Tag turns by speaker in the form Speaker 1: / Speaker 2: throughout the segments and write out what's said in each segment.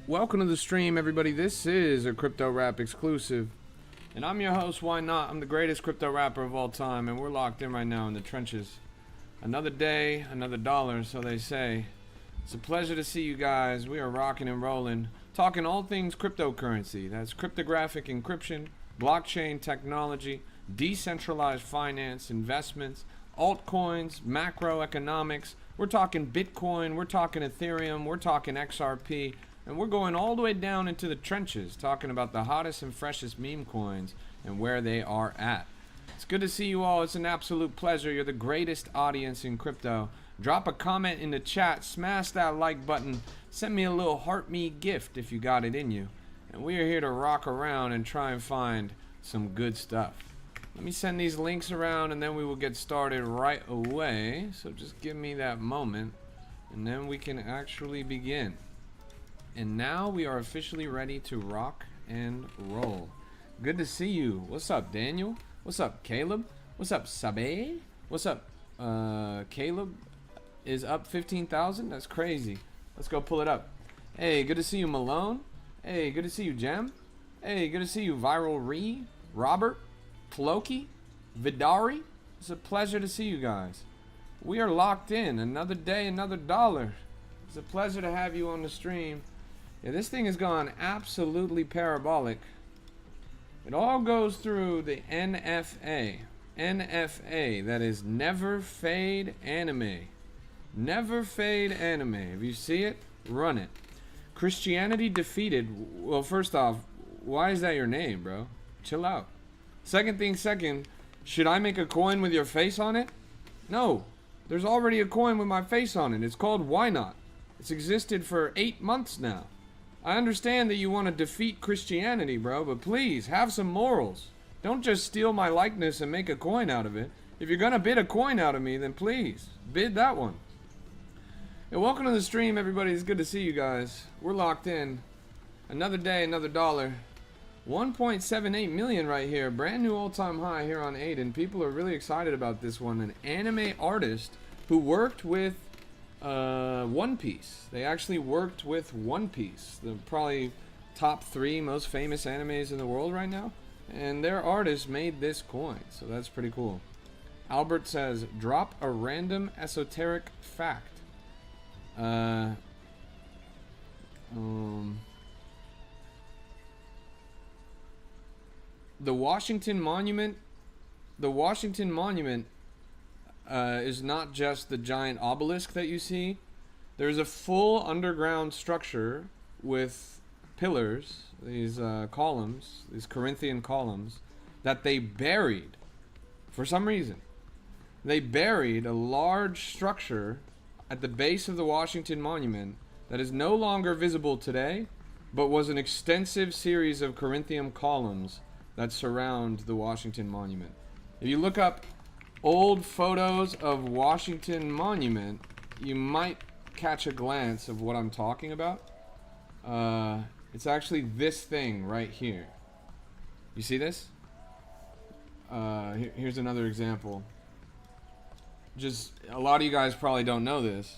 Speaker 1: Welcome to the stream, everybody. This is a Crypto Rap exclusive, and I'm your host, YNOT. I'm the greatest crypto rapper of all time, and we're locked in right now in the trenches. Another day, another dollar, so they say. It's a pleasure to see you guys. We are rocking and rolling, talking all things cryptocurrency. That's cryptographic encryption, blockchain technology, decentralized finance, investments, altcoins, macroeconomics. We're talking Bitcoin, we're talking Ethereum, we're talking XRP. And we're going all the way down into the trenches, talking about the hottest and freshest meme coins and where they are at. It's good to see you all. It's an absolute pleasure. You're the greatest audience in crypto. Drop a comment in the chat. Smash that like button. Send me a little heart me gift if you got it in you. And we are here to rock around and try and find some good stuff. Let me send these links around and then we will get started right away. So just give me that moment and then we can actually begin. And now we are officially ready to rock and roll. Good to see you. What's up, Daniel? What's up, Caleb? What's up, Sabe? What's up, Caleb is up 15,000? That's crazy. Let's go pull it up. Hey, good to see you, Malone. Hey, good to see you, Jem. Hey, good to see you, Viral Ree, Robert, Floki, Vidari. It's a pleasure to see you guys. We are locked in. Another day, another dollar. It's a pleasure to have you on the stream. Yeah, this thing has gone absolutely parabolic. It all goes through the NFA. NFA, that is Never Fade Anime. Never Fade Anime. If you see it, run it. Christianity defeated. Well, first off, why is that your name, bro? Chill out. Second thing second, should I make a coin with your face on it? No. There's already a coin with my face on it. It's called YNOT. It's existed for 8 months now. I understand that you want to defeat Christianity, bro, but please, have some morals. Don't just steal my likeness and make a coin out of it. If you're gonna bid a coin out of me, then please, bid that one. And welcome to the stream, everybody. It's good to see you guys. We're locked in. Another day, another dollar. 1.78 million right here. Brand new all-time high here on Aiden. People are really excited about this one. An anime artist who worked with One Piece. They actually worked with One Piece, the probably top 3 most famous animes in the world right now, and their artist made this coin, so that's pretty cool. Albert says, drop a random esoteric fact. The Washington Monument is not just the giant obelisk that you see. There's a full underground structure with pillars, these columns, these Corinthian columns, that they buried for some reason. They buried a large structure at the base of the Washington Monument that is no longer visible today, but was an extensive series of Corinthian columns that surround the Washington Monument. If you look up old photos of Washington Monument, you might catch a glance of what I'm talking about. It's actually this thing right here. You see this? Here's another example. Just a lot of you guys probably don't know this.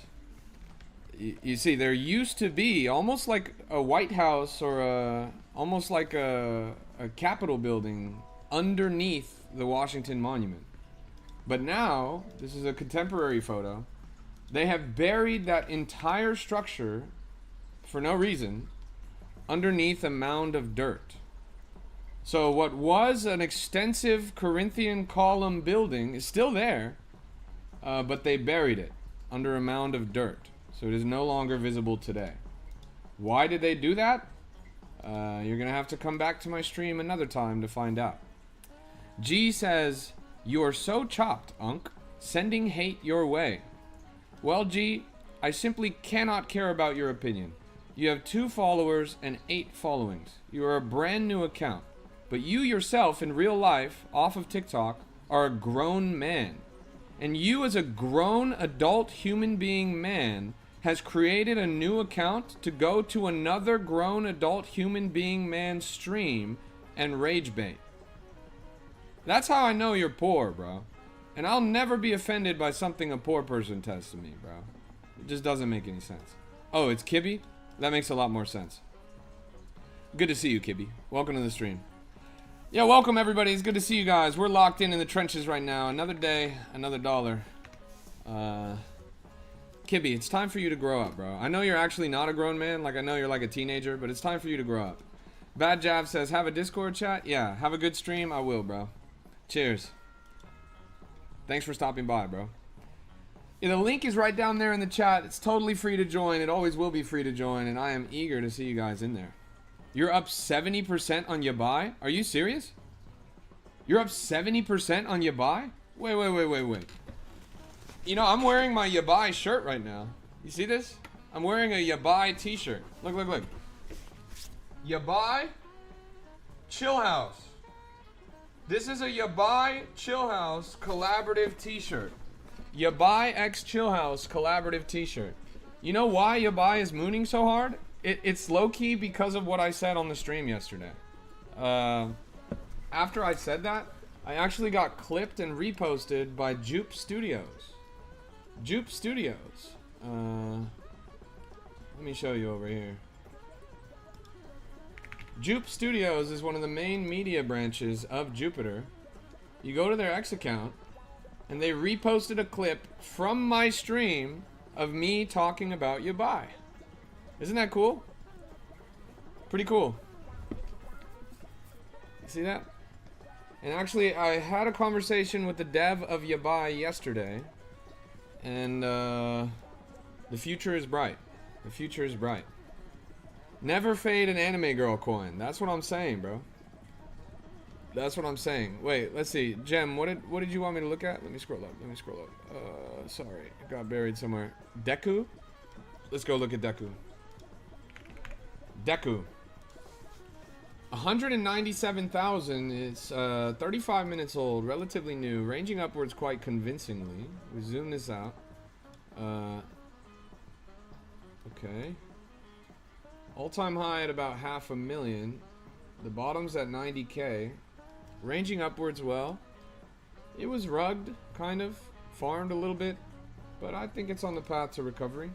Speaker 1: You see, there used to be almost like a White House or almost like a Capitol building underneath the Washington Monument. But now, this is a contemporary photo, they have buried that entire structure, for no reason, underneath a mound of dirt. So what was an extensive Corinthian column building is still there, but they buried it under a mound of dirt. So it is no longer visible today. Why did they do that? You're going to have to come back to my stream another time to find out. G says, You are so chopped, Unc. Sending hate your way. Well, G, I simply cannot care about your opinion. You have 2 followers and 8 followings. You are a brand new account. But you yourself in real life, off of TikTok, are a grown man. And you as a grown adult human being man has created a new account to go to another grown adult human being man's stream and rage bait. That's how I know you're poor, bro. And I'll never be offended by something a poor person says to me, bro. It just doesn't make any sense. Oh, it's Kibby? That makes a lot more sense. Good to see you, Kibby. Welcome to the stream. Yeah, welcome everybody. It's good to see you guys. We're locked in the trenches right now. Another day, another dollar. Kibby, it's time for you to grow up, bro. I know you're actually not a grown man. Like, I know you're like a teenager, but it's time for you to grow up. Bad Jav says, have a Discord chat? Yeah, have a good stream? I will, bro. Cheers. Thanks for stopping by, bro. Yeah, the link is right down there in the chat. It's totally free to join. It always will be free to join, and I am eager to see you guys in there. You're up 70% on your buy? Are you serious? You're up 70% on your buy? Wait. You know, I'm wearing my Yabai shirt right now. You see this? I'm wearing a Yabai t-shirt. Look. Yabai Chill House. This is a Yabai Chill House collaborative t-shirt. Yabai X Chill House collaborative t-shirt. You know why Yabai is mooning so hard? It's low-key because of what I said on the stream yesterday. After I said that, I actually got clipped and reposted by Jupe Studios. Jupe Studios. Let me show you over here. Jupe Studios is one of the main media branches of Jupiter. You go to their X account, and they reposted a clip from my stream of me talking about Yabai. Isn't that cool? Pretty cool. See that? And actually, I had a conversation with the dev of Yabai yesterday. And the future is bright. The future is bright. Never fade an anime girl coin. That's what I'm saying, bro. That's what I'm saying. Wait, let's see. Gem, what did you want me to look at? Let me scroll up. Sorry. It got buried somewhere. Deku? Let's go look at Deku. Deku. 197,000. It's 35 minutes old, relatively new, ranging upwards quite convincingly. We zoom this out. Okay. All-time high at about 500,000. The bottom's at 90k. Ranging upwards well. It was rugged, kind of. Farmed a little bit. But I think it's on the path to recovery.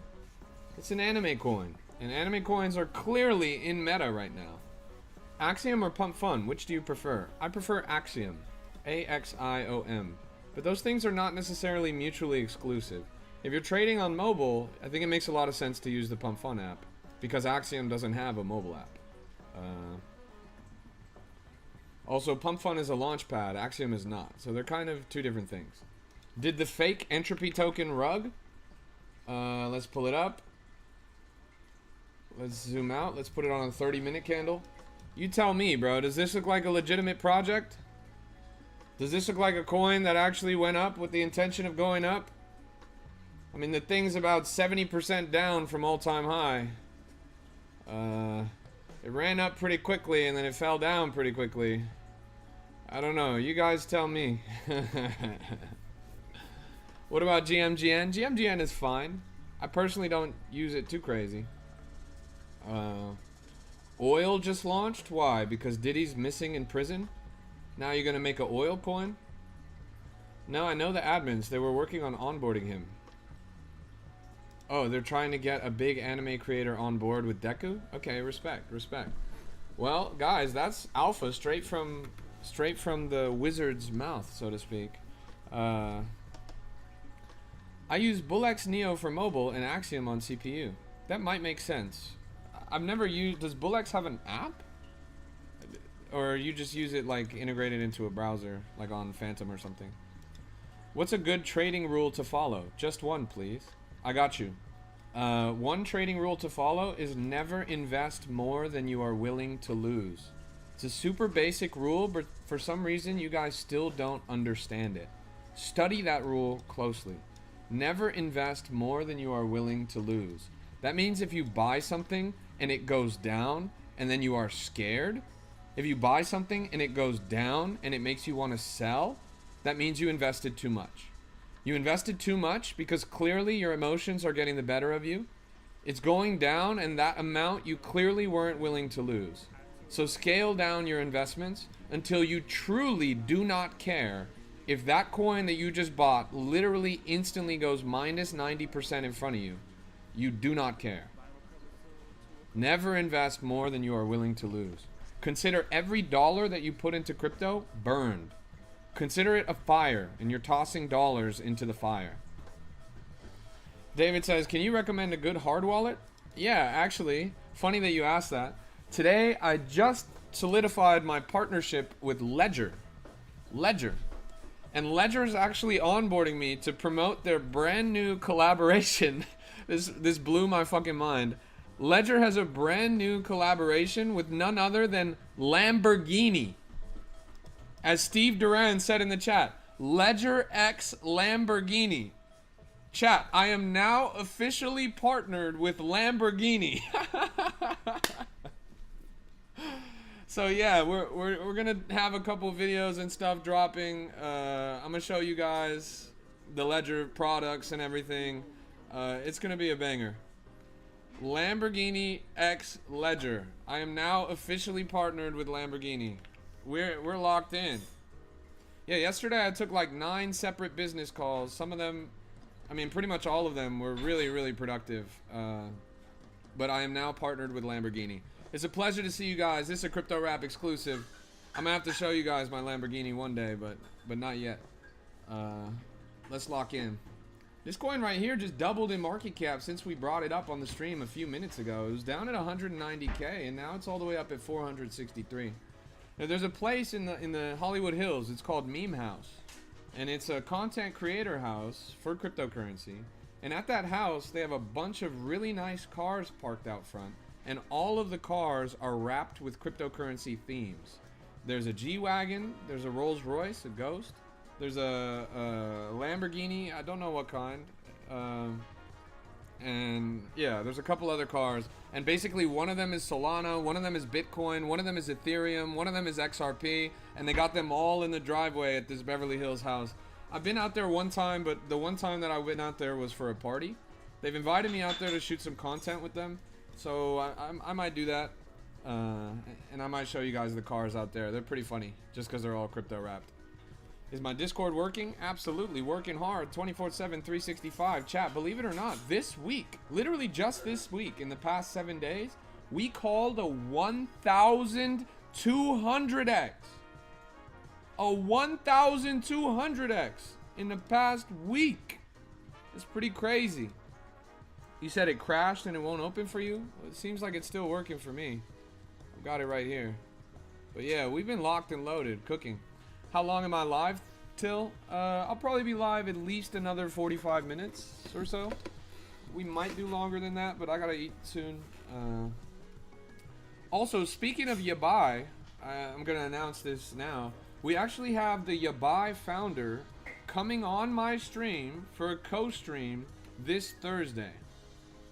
Speaker 1: It's an anime coin. And anime coins are clearly in meta right now. Axiom or Pump Fun, which do you prefer? I prefer Axiom. A-X-I-O-M. But those things are not necessarily mutually exclusive. If you're trading on mobile, I think it makes a lot of sense to use the Pump Fun app. Because Axiom doesn't have a mobile app. Also, Pump Fun is a launch pad. Axiom is not. So they're kind of two different things. Did the fake entropy token rug? Let's pull it up. Let's zoom out. Let's put it on a 30-minute candle. You tell me, bro. Does this look like a legitimate project? Does this look like a coin that actually went up with the intention of going up? I mean, the thing's about 70% down from all-time high. It ran up pretty quickly and then it fell down pretty quickly. I don't know. You guys tell me. What about GMGN? GMGN is fine. I personally don't use it too crazy. Oil just launched? Why? Because Diddy's missing in prison? Now you're gonna make an oil coin? No, I know the admins. They were working on onboarding him. Oh, they're trying to get a big anime creator on board with Deku? Okay, respect. Well, guys, that's alpha straight from the wizard's mouth, so to speak. I use Bullx Neo for mobile and Axiom on CPU. That might make sense. I've never used... Does Bullx have an app? Or you just use it, like, integrated into a browser, like on Phantom or something? What's a good trading rule to follow? Just one, please. I got you. One trading rule to follow is never invest more than you are willing to lose. It's a super basic rule, but for some reason you guys still don't understand it. Study that rule closely. Never invest more than you are willing to lose. That means if you buy something and it goes down and then you are scared, if you buy something and it goes down and it makes you want to sell, that means you invested too much. You invested too much because clearly your emotions are getting the better of you. It's going down, and that amount you clearly weren't willing to lose. So scale down your investments until you truly do not care if that coin that you just bought literally instantly goes minus 90% in front of you. You do not care. Never invest more than you are willing to lose. Consider every dollar that you put into crypto burned. Consider it a fire, and you're tossing dollars into the fire. David says, can you recommend a good hard wallet? Yeah, actually, funny that you asked that. Today, I just solidified my partnership with Ledger. And Ledger is actually onboarding me to promote their brand new collaboration. This blew my fucking mind. Ledger has a brand new collaboration with none other than Lamborghini. As Steve Duran said in the chat, Ledger X Lamborghini. Chat, I am now officially partnered with Lamborghini. So yeah, we're gonna have a couple videos and stuff dropping. I'm gonna show you guys the Ledger products and everything. It's gonna be a banger. Lamborghini X Ledger. I am now officially partnered with Lamborghini. We're locked in. Yeah, yesterday I took like 9 separate business calls. Some of them, I mean pretty much all of them were really productive. But I am now partnered with Lamborghini. It's a pleasure to see you guys. This is a Crypto Rap exclusive. I'm gonna have to show you guys my Lamborghini one day, but not yet. Let's lock in. This coin right here just doubled in market cap since we brought it up on the stream a few minutes ago. It was down at 190K, and now it's all the way up at 463. Now, there's a place in the Hollywood Hills. It's called Meme House, and it's a content creator house for cryptocurrency. And at that house, they have a bunch of really nice cars parked out front. And all of the cars are wrapped with cryptocurrency themes. There's a G-Wagon, there's a Rolls Royce, a Ghost, there's a Lamborghini, I don't know what kind, and yeah, there's a couple other cars, and basically one of them is Solana, one of them is Bitcoin, one of them is Ethereum, one of them is XRP, and they got them all in the driveway at this Beverly Hills house. I've been out there one time, but the one time that I went out there was for a party. They've invited me out there to shoot some content with them. So I might do that, and I might show you guys the cars out there. They're pretty funny, just because they're all crypto wrapped. Is my Discord working? Absolutely, working hard, 24/7, 365. Chat, believe it or not, this week, literally just this week, in the past 7 days, we called a 1,200x. A 1,200x in the past week. It's pretty crazy. You said it crashed and it won't open for you? Well, it seems like it's still working for me. I've got it right here. But yeah, we've been locked and loaded, cooking. How long am I live till? I'll probably be live at least another 45 minutes or so. We might do longer than that, but I gotta eat soon. Also, speaking of Yabai, I'm gonna announce this now. We actually have the Yabai founder coming on my stream for a co-stream this Thursday.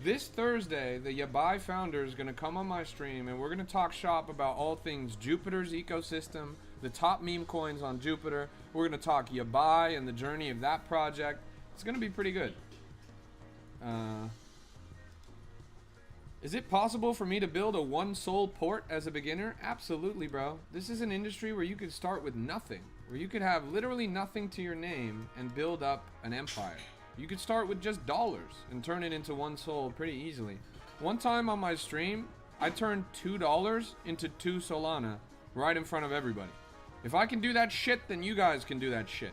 Speaker 1: This Thursday, the Yabai founder is going to come on my stream, and we're going to talk shop about all things Jupiter's ecosystem, the top meme coins on Jupiter. We're going to talk Yabai and the journey of that project. It's going to be pretty good. Is it possible for me to build a one-sol port as a beginner? Absolutely, bro. This is an industry where you could start with nothing, where you could have literally nothing to your name and build up an empire. You could start with just dollars and turn it into one sol pretty easily. One time on my stream, I turned $2 into 2 Solana right in front of everybody. If I can do that shit, then you guys can do that shit.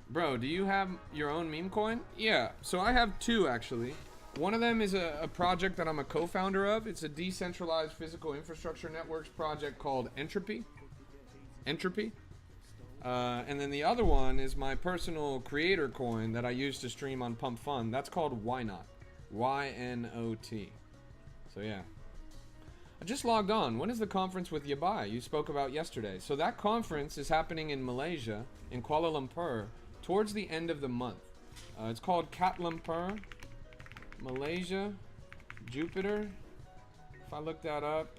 Speaker 1: Bro, do you have your own meme coin? Yeah, so I have 2 actually. One of them is a project that I'm a co-founder of. It's a decentralized physical infrastructure networks project called Entropy. And then the other one is my personal creator coin that I use to stream on Pump Fun. That's called YNOT. YNOT. So yeah. I just logged on. When is the conference with Yabai you spoke about yesterday? So that conference is happening in Malaysia, in Kuala Lumpur, towards the end of the month. It's called Kat Lumpur, Malaysia, Jupiter. If I look that up,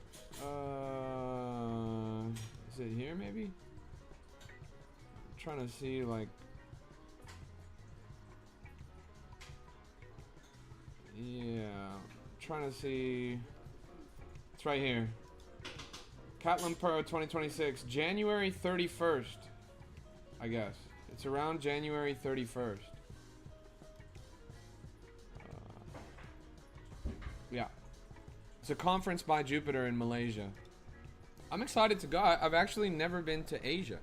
Speaker 1: is it here maybe? I'm trying to see like, yeah, I'm trying to see. It's right here. Kat Lumpur 2026, January 31st, I guess. It's around January 31st. Yeah. It's a conference by Jupiter in Malaysia. I'm excited to go. I've actually never been to Asia.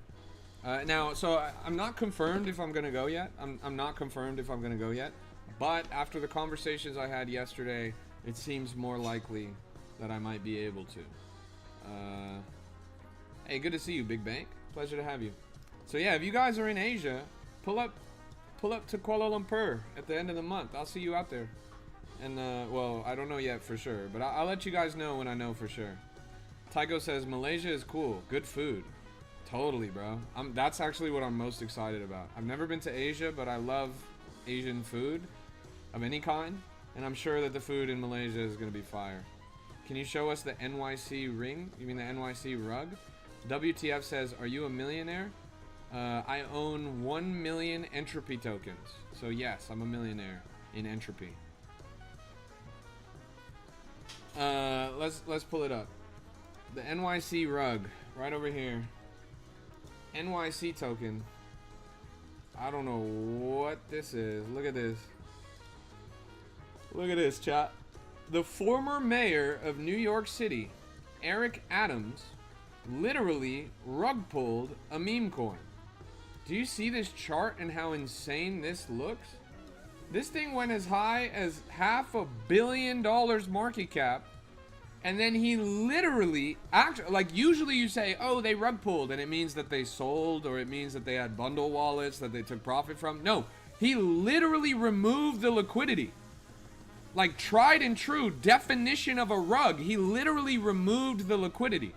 Speaker 1: Now, so I'm not confirmed if I'm going to go yet. I'm not confirmed if I'm going to go yet. But after the conversations I had yesterday, it seems more likely that I might be able to. Hey, good to see you, Big Bank. Pleasure to have you. So yeah, if you guys are in Asia, pull up to Kuala Lumpur at the end of the month. I'll see you out there. And well, I don't know yet for sure, but I'll let you guys know when I know for sure. Tycho says Malaysia is cool, good food. Totally, bro. That's actually what I'm most excited about. I've never been to Asia, but I love Asian food of any kind, and I'm sure that the food in Malaysia is gonna be fire. Can you show us the NYC ring? You mean the NYC rug? WTF says, are you a millionaire? I own 1 million entropy tokens. So yes, I'm a millionaire in entropy. Let's pull it up. The NYC rug, right over here. NYC token. I don't know what this is. Look at this. Look at this, chat. The former mayor of New York City, Eric Adams, literally rug pulled a meme coin. Do you see this chart and how insane this looks? This thing went as high as $500 million market cap, and then he literally, like usually you say, oh, they rug pulled, and it means that they sold, or it means that they had bundle wallets that they took profit from. No, he literally removed the liquidity. Like tried and true definition of a rug, he literally removed the liquidity.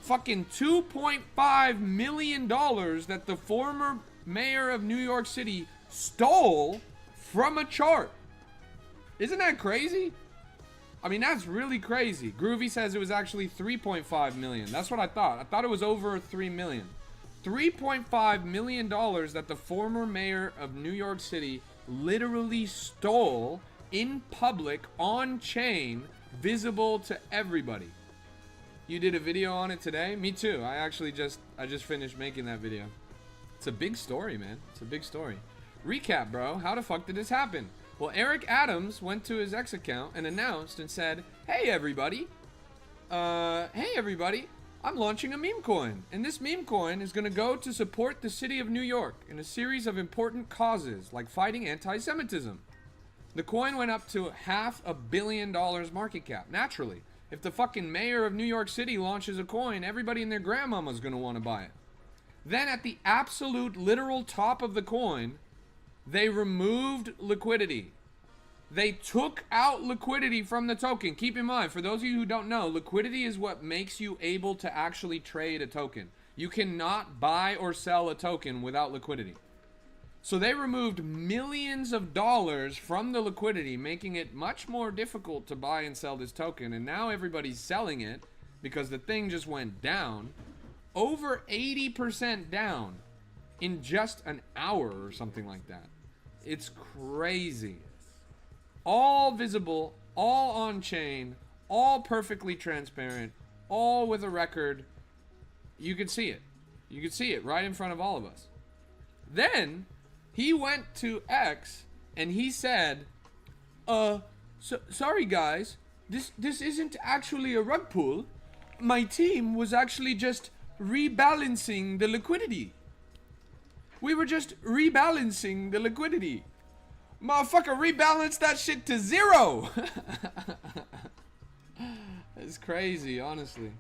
Speaker 1: Fucking $2.5 million that the former mayor of New York City stole from a chart. Isn't that crazy? I mean, that's really crazy. Groovy says it was actually 3.5 million. That's what I thought. I thought it was over 3 million. $3.5 million that the former mayor of New York City literally stole in public, on chain, visible to everybody. You did a video on it today? Me too. I just finished making that video. It's a big story, man. It's a big story. Recap, bro. How the fuck did this happen? Well, Eric Adams went to his X account and announced and said, hey everybody, I'm launching a meme coin, and this meme coin is going to go to support the city of New York in a series of important causes like fighting anti-Semitism. The coin went up to $500 million market cap. Naturally, if the fucking mayor of New York City launches a coin, everybody and their grandmama's going to want to buy it. Then at the absolute literal top of the coin, they removed liquidity. They took out liquidity from the token. Keep in mind, for those of you who don't know, liquidity is what makes you able to actually trade a token. You cannot buy or sell a token without liquidity. So they removed millions of dollars from the liquidity, making it much more difficult to buy and sell this token. And now everybody's selling it because the thing just went down. Over 80% down in just an hour or something like that. It's crazy. All visible, all on chain, all perfectly transparent, all with a record. You could see it. You could see it right in front of all of us. Then he went to X and he said, sorry guys, this isn't actually a rug pull. My team was actually just rebalancing the liquidity. We were just rebalancing the liquidity. Motherfucker, rebalance that shit to zero. It's crazy, honestly.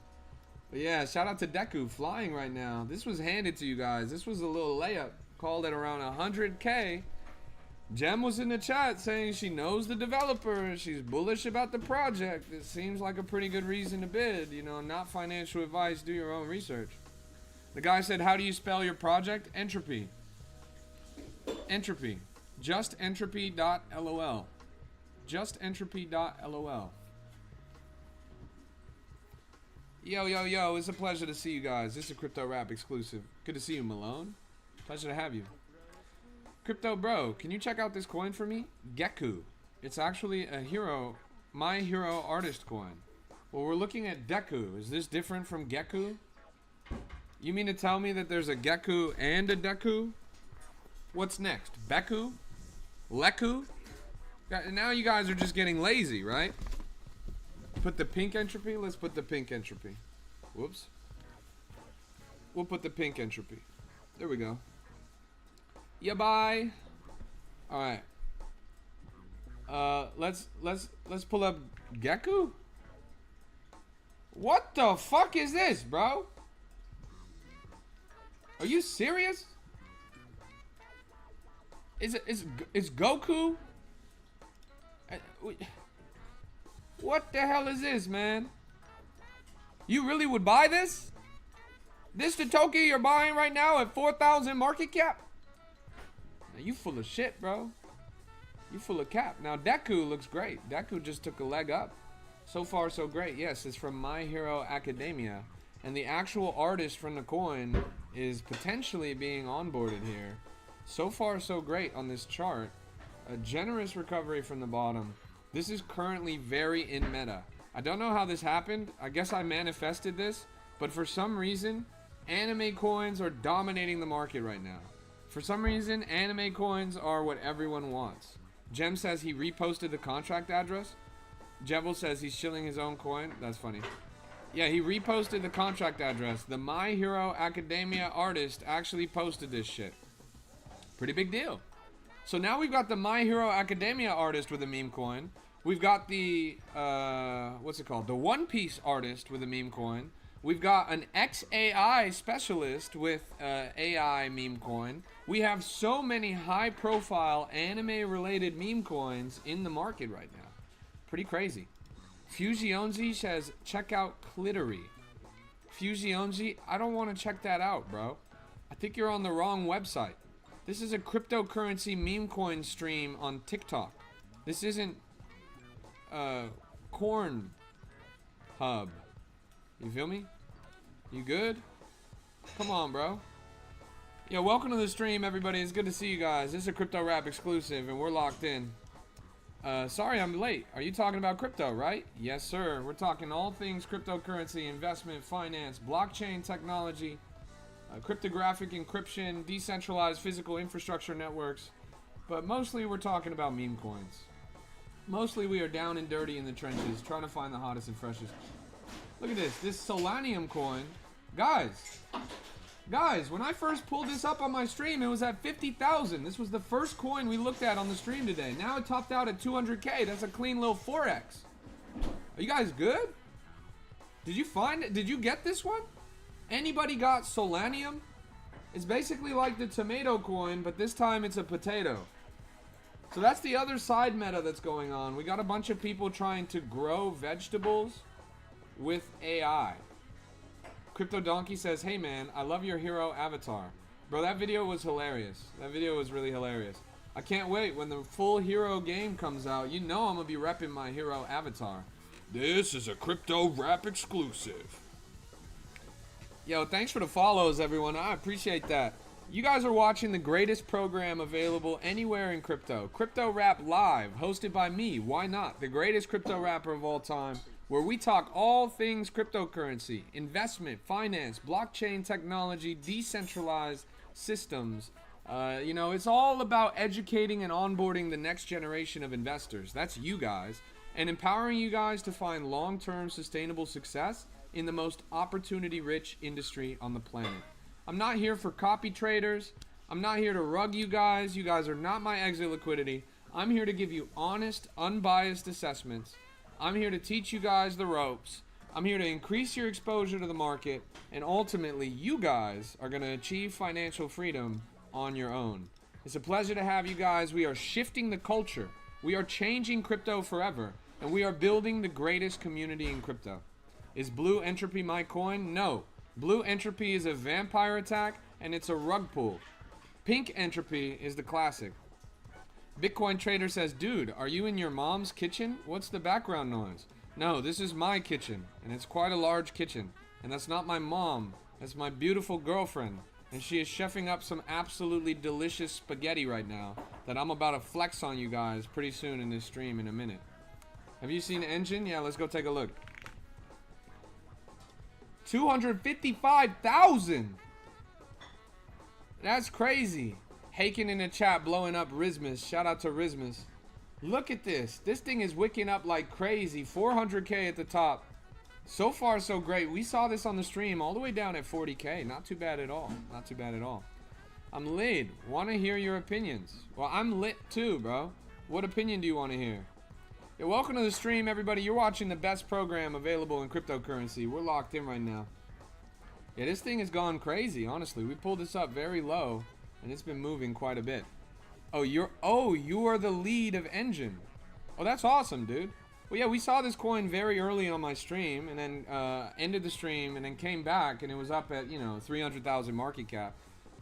Speaker 1: But yeah, shout out to Deku flying right now. This was handed to you guys. This was a little layup. Called at around 100K. Jem was in the chat saying she knows the developer. She's bullish about the project. It seems like a pretty good reason to bid. You know, not financial advice. Do your own research. The guy said, how do you spell your project? Entropy. Entropy. Justentropy.lol. Justentropy.lol. Yo, yo, yo. It's a pleasure to see you guys. This is a Crypto Rap exclusive. Good to see you, Malone. Pleasure to have you. Crypto bro, can you check out this coin for me? Geku. It's actually a hero, my hero artist coin. Well, we're looking at Deku. Is this different from Geku? You mean to tell me that there's a Geku and a Deku? What's next? Beku? Leku? Now you guys are just getting lazy, right? Put the pink entropy? Let's put the pink entropy. Whoops. We'll put the pink entropy. There we go. Yeah, bye. All right. Let's pull up Geku. What the fuck is this, bro? Are you serious? Is Goku? What the hell is this, man? You really would buy this? This the token you're buying right now at 4,000 market cap? Now you full of shit, bro. You full of cap. Now Deku looks great. Deku just took a leg up. So far so great. Yes, it's from My Hero Academia. And the actual artist from the coin is potentially being onboarded here. So far so great on this chart. A generous recovery from the bottom. This is currently very in meta. I don't know how this happened. I guess I manifested this. But for some reason, anime coins are dominating the market right now. For some reason, anime coins are what everyone wants. Jem says he reposted the contract address. Jebel says he's shilling his own coin. That's funny. Yeah, he reposted the contract address. The My Hero Academia artist actually posted this shit. Pretty big deal. So now we've got the My Hero Academia artist with a meme coin. We've got the, what's it called? The One Piece artist with a meme coin. We've got an XAI specialist with AI meme coin. We have so many high-profile anime-related meme coins in the market right now. Pretty crazy. Fuzionzi says, check out Clitory. Fuzionzi, I don't want to check that out, bro. I think you're on the wrong website. This is a cryptocurrency meme coin stream on TikTok. This isn't Corn Hub. You feel me? You good? Come on, bro. Yo, welcome to the stream, everybody. It's good to see you guys. This is a Crypto Rap exclusive, and we're locked in. Sorry I'm late. Are you talking about crypto, right? Yes, sir. We're talking all things cryptocurrency, investment, finance, blockchain technology, cryptographic encryption, decentralized physical infrastructure networks. But mostly we're talking about meme coins. Mostly we are down and dirty in the trenches, trying to find the hottest and freshest. Look at this. This Solanium coin. Guys, when I first pulled this up on my stream, it was at 50,000. This was the first coin we looked at on the stream today. Now it topped out at 200K. That's a clean little 4X. Are you guys good? Did you find it? Did you get this one? Anybody got Solanium? It's basically like the tomato coin, but this time it's a potato. So that's the other side meta that's going on. We got a bunch of people trying to grow vegetables with AI. Crypto Donkey says, hey man, I love your hero avatar. Bro, that video was hilarious. That video was really hilarious. I can't wait when the full hero game comes out. You know I'm gonna be repping my hero avatar. This is a Crypto Rap exclusive. Yo, thanks for the follows, everyone. I appreciate that. You guys are watching the greatest program available anywhere in crypto. Crypto Rap Live, hosted by me, YNOT, the greatest crypto rapper of all time, where we talk all things cryptocurrency, investment, finance, blockchain technology, decentralized systems. You know, it's all about educating and onboarding the next generation of investors. That's you guys. And empowering you guys to find long-term sustainable success in the most opportunity-rich industry on the planet. I'm not here for copy traders. I'm not here to rug you guys. You guys are not my exit liquidity. I'm here to give you honest, unbiased assessments. I'm here to teach you guys the ropes. I'm here to increase your exposure to the market. And ultimately, you guys are going to achieve financial freedom on your own. It's a pleasure to have you guys. We are shifting the culture. We are changing crypto forever. And we are building the greatest community in crypto. Is Blue Entropy my coin? No. Blue Entropy is a vampire attack and it's a rug pull. Pink Entropy is the classic. Bitcoin Trader says, dude, are you in your mom's kitchen? What's the background noise? No, this is my kitchen, and it's quite a large kitchen. And that's not my mom, that's my beautiful girlfriend. And she is chefing up some absolutely delicious spaghetti right now that I'm about to flex on you guys pretty soon in this stream in a minute. Have you seen Engine? Yeah, let's go take a look. 255,000! That's crazy. Haken in the chat blowing up Rizmus. Shout out to Rizmus. Look at this. This thing is wicking up like crazy. 400k at the top. So far, so great. We saw this on the stream all the way down at 40k. Not too bad at all. Not too bad at all. I'm lit. Want to hear your opinions? Well, I'm lit too, bro. What opinion do you want to hear? Yeah, welcome to the stream, everybody. You're watching the best program available in cryptocurrency. We're locked in right now. Yeah, this thing has gone crazy, honestly. We pulled this up very low, and it's been moving quite a bit. Oh, you are the lead of Engine. Oh, that's awesome, dude. Well, yeah, we saw this coin very early on my stream, and then ended the stream, and then came back, and it was up at, 300,000 market cap.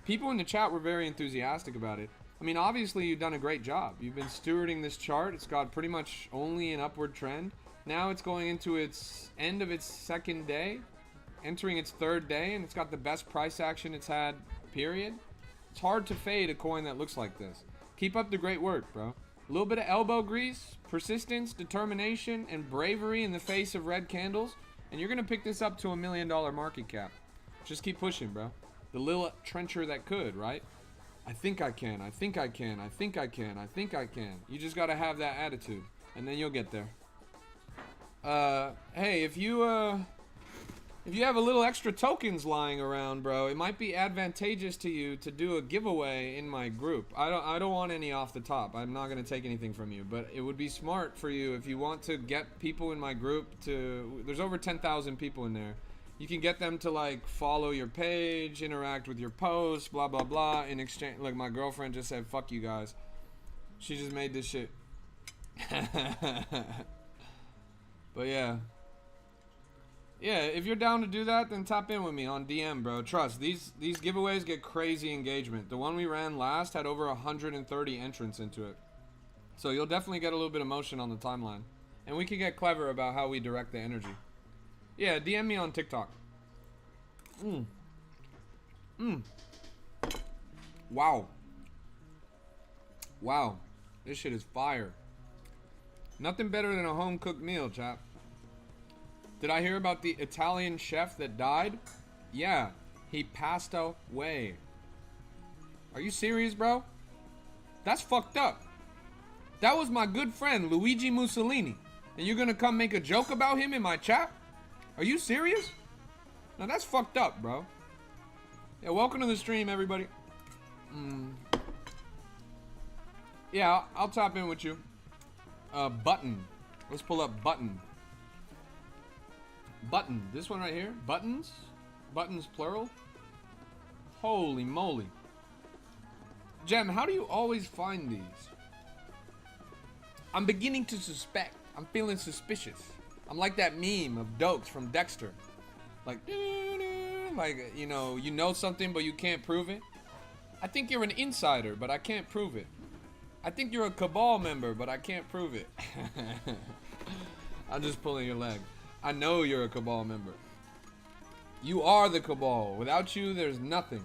Speaker 1: People in the chat were very enthusiastic about it. I mean, obviously, you've done a great job. You've been stewarding this chart. It's got pretty much only an upward trend. Now it's going into its end of its second day, entering its third day, and it's got the best price action it's had, period. It's hard to fade a coin that looks like this. Keep up the great work, bro. A little bit of elbow grease, persistence, determination, and bravery in the face of red candles, and you're going to pick this up to $1 million market cap. Just keep pushing, bro. The little trencher that could, right? I think I can, I think I can, I think I can, I think I can. You just got to have that attitude, and then you'll get there. Hey, if you have a little extra tokens lying around, bro, it might be advantageous to you to do a giveaway in my group. I don't want any off the top. I'm not going to take anything from you, but it would be smart for you if you want to get people in my group to... There's over 10,000 people in there. You can get them to, like, follow your page, interact with your posts, blah, blah, blah, in exchange... Like, my girlfriend just said, fuck you guys. She just made this shit. But, yeah. Yeah, if you're down to do that, then tap in with me on DM, bro. Trust, these giveaways get crazy engagement. The one we ran last had over 130 entrants into it. So you'll definitely get a little bit of motion on the timeline. And we can get clever about how we direct the energy. Yeah, DM me on TikTok. Wow. Wow. This shit is fire. Nothing better than a home-cooked meal, chap. Did I hear about the Italian chef that died? Yeah, he passed away. Are you serious, bro? That's fucked up. That was my good friend, Luigi Mussolini. And you're gonna come make a joke about him in my chat? Are you serious? Now that's fucked up, bro. Yeah, welcome to the stream, everybody. Yeah, I'll tap in with you. Button. Let's pull up Button. Button. This one right here. Buttons? Buttons plural? Holy moly. Jem, how do you always find these? I'm beginning to suspect. I'm feeling suspicious. I'm like that meme of Dokes from Dexter. Like, you know something, but you can't prove it. I think you're an insider, but I can't prove it. I think you're a cabal member, but I can't prove it. I'm just pulling your leg. I know you're a cabal member. You are the cabal. Without you, there's nothing.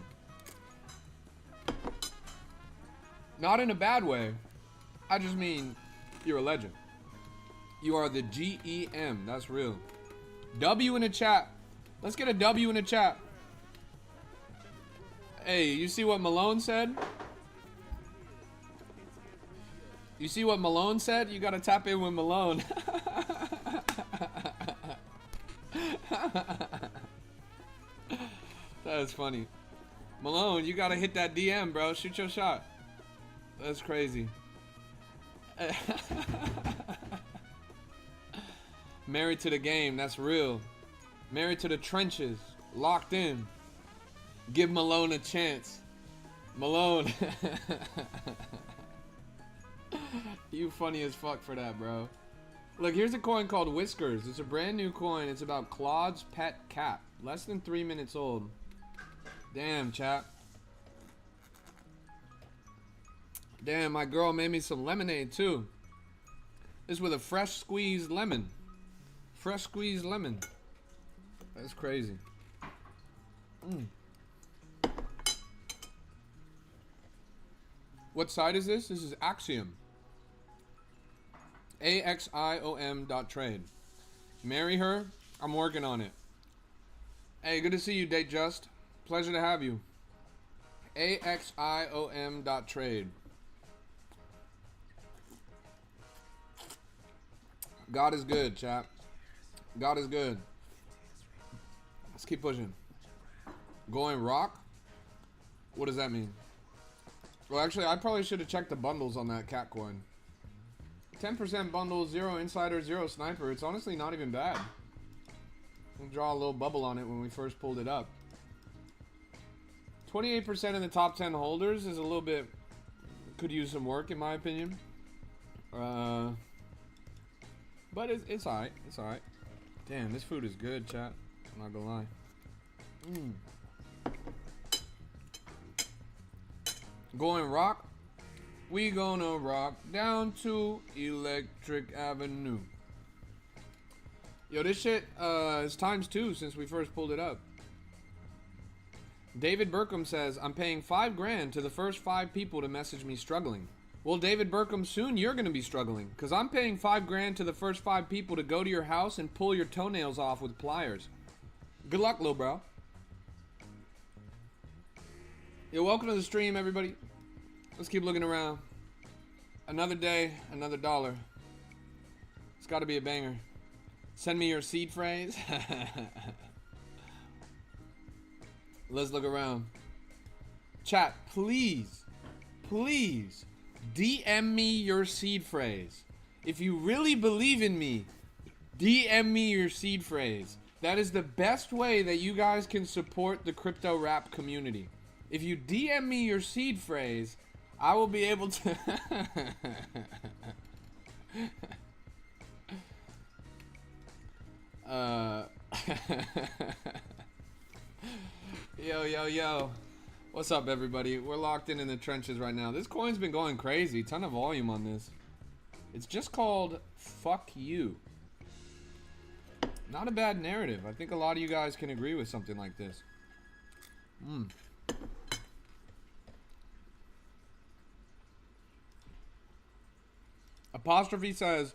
Speaker 1: Not in a bad way. I just mean you're a legend. You are the GEM. That's real. W in the chat. Let's get a W in the chat. Hey, you see what Malone said? You see what Malone said? You gotta tap in with Malone. That is funny. Malone, you gotta hit that DM, bro. Shoot your shot. That's crazy. Married to the game, that's real. Married to the trenches, locked in. Give Malone a chance. Malone. You funny as fuck for that, bro. Look, here's a coin called Whiskers. It's a brand new coin. It's about Claude's pet cat. Less than 3 minutes old. Damn, chat. Damn, my girl made me some lemonade, too. This with a fresh squeezed lemon. Fresh squeezed lemon. That's crazy. What site is this? This is Axiom. AXIOM.trade. Marry her? I'm working on it. Hey, good to see you, Date Just. Pleasure to have you. AXIOM.trade. God is good, chap. God is good. Let's keep pushing. Going rock? What does that mean? Well, actually, I probably should have checked the bundles on that cat coin. 10% bundle, 0 insider, 0 sniper. It's honestly not even bad. We'll draw a little bubble on it when we first pulled it up. 28% in the top 10 holders is a little bit... could use some work, in my opinion. But it's alright. It's alright. Damn, this food is good, chat. I'm not gonna lie. Going rock? We gonna rock down to Electric Avenue. Yo, this shit is ×2 since we first pulled it up. David Burkham says, I'm paying $5 grand to the first 5 people to message me struggling. Well, David Burkham, soon you're gonna be struggling, because I'm paying $5 grand to the first 5 people to go to your house and pull your toenails off with pliers. Good luck, little bro. Yo, welcome to the stream, everybody. Let's keep looking around. Another day, another dollar. It's gotta be a banger. Send me your seed phrase. Let's look around. Chat, please, please DM me your seed phrase. If you really believe in me, DM me your seed phrase. That is the best way that you guys can support the crypto rap community. If you DM me your seed phrase, I will be able to... Yo. What's up, everybody? We're locked in the trenches right now. This coin's been going crazy. Ton of volume on this. It's just called Fuck You. Not a bad narrative. I think a lot of you guys can agree with something like this. Apostrophe says,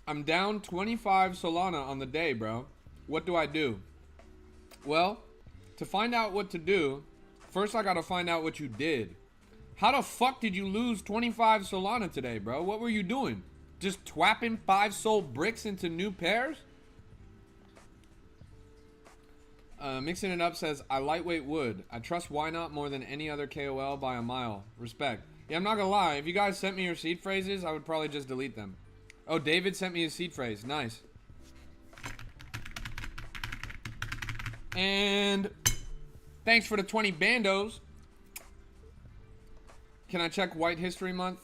Speaker 1: I'm down 25 Solana on the day, bro. What do I do? Well, to find out what to do, first I gotta find out what you did. How the fuck did you lose 25 Solana today, bro? What were you doing? Just twapping 5 Sol bricks into new pairs? Mixing it up says, I lightweight wood. I trust YNOT more than any other KOL by a mile. Respect. Yeah, I'm not gonna lie. If you guys sent me your seed phrases, I would probably just delete them. Oh, David sent me his seed phrase. Nice. And thanks for the 20 bandos. Can I check White History Month?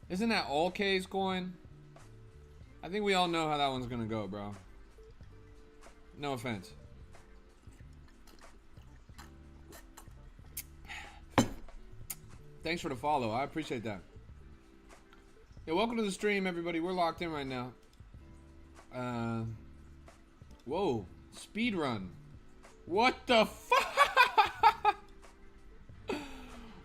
Speaker 1: Isn't that all K's coin? I think we all know how that one's gonna go, bro. No offense. Thanks for the follow. I appreciate that. Yeah, welcome to the stream, everybody. We're locked in right now. Whoa. Speed run. What the fuck?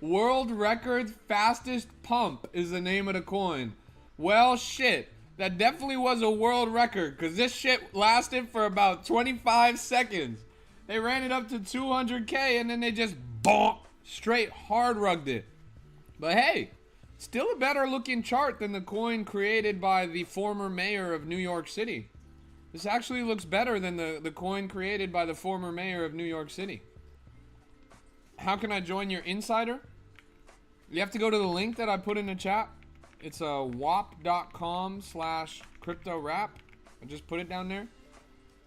Speaker 1: World record fastest pump is the name of the coin. Well, shit. That definitely was a world record, because this shit lasted for about 25 seconds. They ran it up to 200K, and then they just bonk, straight hard rugged it. But hey, still a better looking chart than the coin created by the former mayor of New York City. This actually looks better than the coin created by the former mayor of New York City. How can I join your insider? You have to go to the link that I put in the chat. It's wap.com/cryptorap. I just put it down there.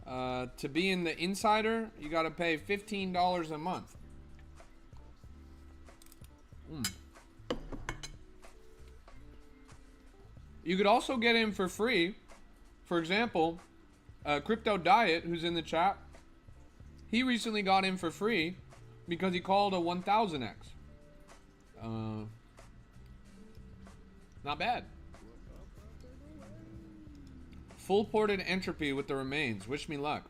Speaker 1: To be in the insider, you got to pay $15 a month. You could also get in for free. For example, Crypto Diet, who's in the chat, he recently got in for free because he called a 1000x. Not bad. Full ported entropy with the remains. Wish me luck.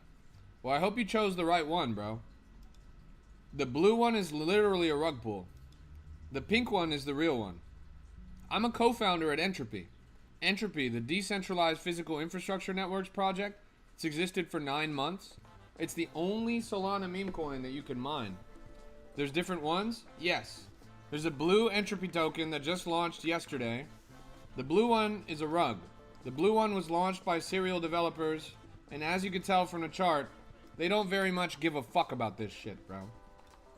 Speaker 1: Well, I hope you chose the right one, bro. The blue one is literally a rug pull. The pink one is the real one. I'm a co-founder at Entropy. Entropy, the decentralized physical infrastructure networks project, it's existed for 9 months. It's the only Solana meme coin that you can mine. There's different ones? Yes. There's a blue Entropy token that just launched yesterday. The blue one is a rug. The blue one was launched by serial developers, and as you can tell from the chart, they don't very much give a fuck about this shit, bro.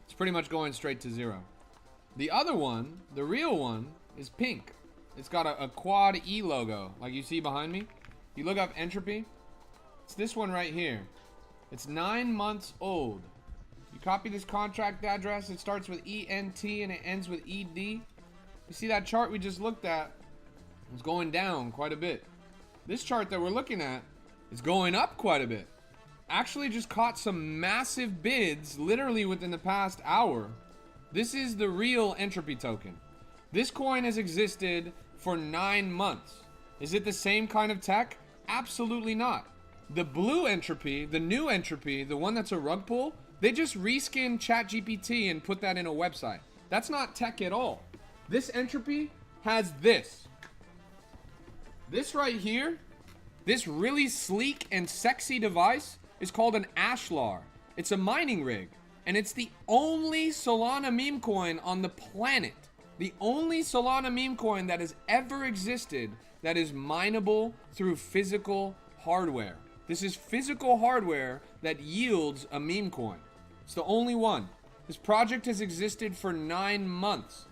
Speaker 1: It's pretty much going straight to zero. The other one, the real one, is pink. It's got a quad E logo, like you see behind me. You look up Entropy, it's this one right here. It's 9 months old. You copy this contract address, it starts with ENT and it ends with ED. You see that chart we just looked at? It's going down quite a bit. This chart that we're looking at is going up quite a bit. Actually just caught some massive bids literally within the past hour. This is the real Entropy token. This coin has existed for 9 months. Is it the same kind of tech? Absolutely not. The blue Entropy, the new Entropy, the one that's a rug pull, they just reskinned ChatGPT and put that in a website. That's not tech at all. This Entropy has this. This right here, this really sleek and sexy device is called an Ashlar. It's a mining rig, and it's the only Solana meme coin on the planet. The only Solana meme coin that has ever existed that is mineable through physical hardware. This is physical hardware that yields a meme coin. It's the only one. This project has existed for 9 months.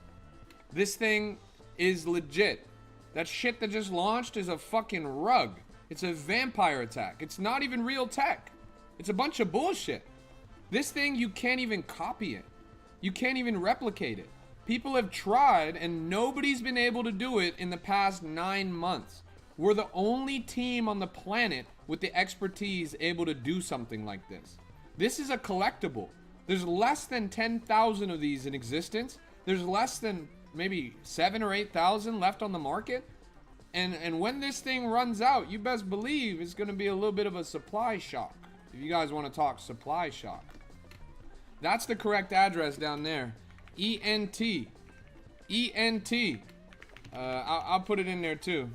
Speaker 1: This thing is legit. That shit that just launched is a fucking rug. It's a vampire attack. It's not even real tech. It's a bunch of bullshit. This thing, you can't even copy it. You can't even replicate it. People have tried and nobody's been able to do it in the past 9 months. We're the only team on the planet with the expertise able to do something like this. This is a collectible. There's less than 10,000 of these in existence. There's less than maybe 7,000 or 8,000 left on the market. And when this thing runs out, you best believe it's going to be a little bit of a supply shock. If you guys want to talk supply shock. That's the correct address down there. ENT. ENT. I'll put it in there too.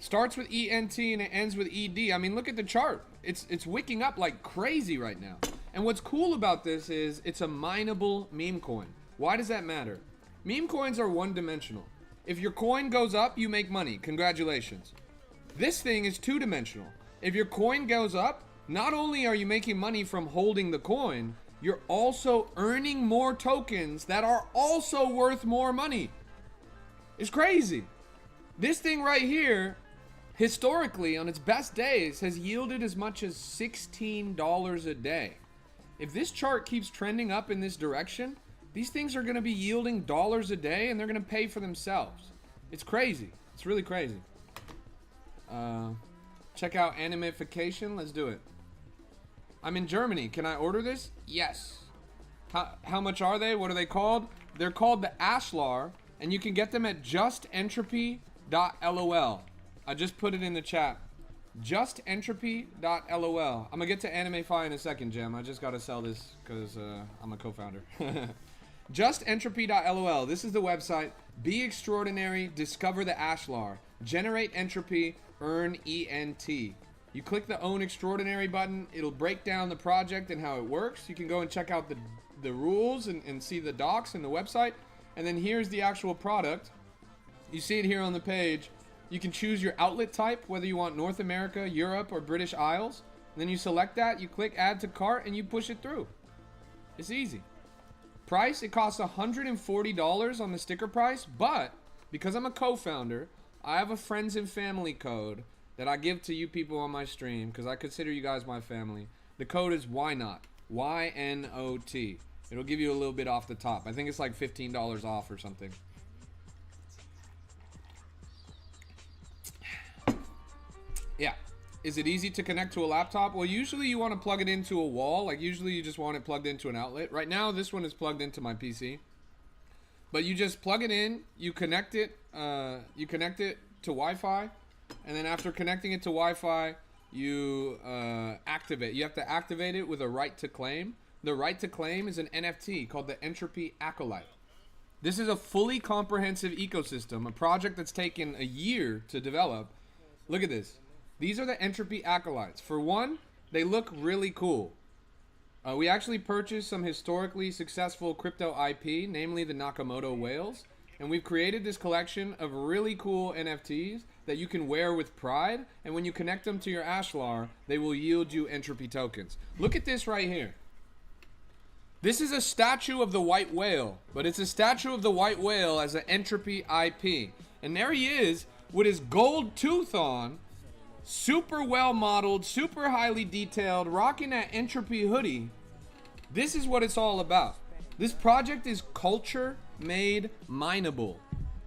Speaker 1: Starts with ENT and it ends with ED. I mean, look at the chart. It's wicking up like crazy right now. And what's cool about this is it's a mineable meme coin. Why does that matter? Meme coins are one-dimensional. If your coin goes up, you make money. Congratulations. This thing is two-dimensional. If your coin goes up, not only are you making money from holding the coin, you're also earning more tokens that are also worth more money. It's crazy. This thing right here, historically, on its best days, has yielded as much as $16 a day. If this chart keeps trending up in this direction, these things are going to be yielding dollars a day and they're going to pay for themselves. It's crazy. It's really crazy. Check out animification. Let's do it. I'm in Germany. Can I order this? Yes. How much are they? What are they called? They're called the Ashlar, and you can get them at justentropy.lol. I just put it in the chat. Justentropy.lol. I'm gonna get to Animify in a second, Jim. I just gotta sell this because I'm a co-founder. Justentropy.lol. This is the website. Be extraordinary. Discover the Ashlar. Generate entropy. Earn ENT. You click the Own Extraordinary button. It'll break down the project and how it works. You can go and check out the rules and see the docs and the website. And then here's the actual product. You see it here on the page. You can choose your outlet type, whether you want North America, Europe, or British Isles. And then you select that, you click Add to Cart, and you push it through. It's easy. Price, it costs $140 on the sticker price, but because I'm a co-founder, I have a friends and family code that I give to you people on my stream, because I consider you guys my family. The code is YNOT. YNOT. It'll give you a little bit off the top. I think it's like $15 off or something. Yeah. Is it easy to connect to a laptop? Well, usually you want to plug it into a wall. Like, usually you just want it plugged into an outlet. Right now, this one is plugged into my PC. But you just plug it in, you connect it to Wi-Fi, and then after connecting it to Wi-Fi, you activate. You have to activate it with a right to claim. The right to claim is an NFT called the Entropy Acolyte. This is a fully comprehensive ecosystem, a project that's taken a year to develop. Look at this. These are the Entropy Acolytes. For one, they look really cool. We actually purchased some historically successful crypto IP, namely the Nakamoto whales, and we've created this collection of really cool NFTs that you can wear with pride, and when you connect them to your Ashlar, they will yield you Entropy tokens. Look at this right here. This is a statue of the white whale, but it's a statue of the white whale as an Entropy IP. And there he is with his gold tooth on, super well modeled, super highly detailed, rocking that Entropy hoodie. This is what it's all about. This project is culture made mineable.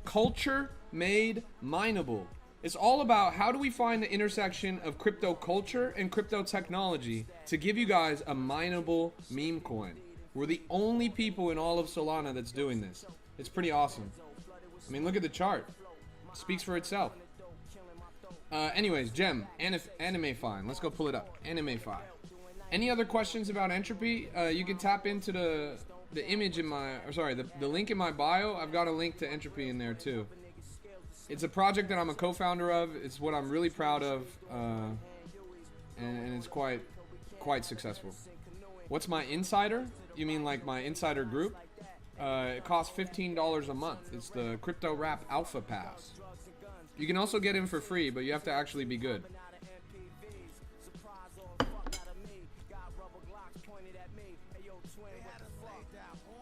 Speaker 1: Culture made mineable. It's all about how do we find the intersection of crypto culture and crypto technology to give you guys a mineable meme coin. We're the only people in all of Solana that's doing this. It's pretty awesome. I mean, look at the chart. It speaks for itself. Anyways, Gem, Anime Fine. Let's go pull it up. Anime Fine. Any other questions about Entropy? You can tap into the image in my, or sorry, the link in my bio. I've got a link to Entropy in there too. It's a project that I'm a co-founder of. It's what I'm really proud of, and it's quite successful. What's my insider? You mean like my insider group? It costs $15 a month. It's the Crypto Rap Alpha Pass. You can also get in for free, but you have to actually be good.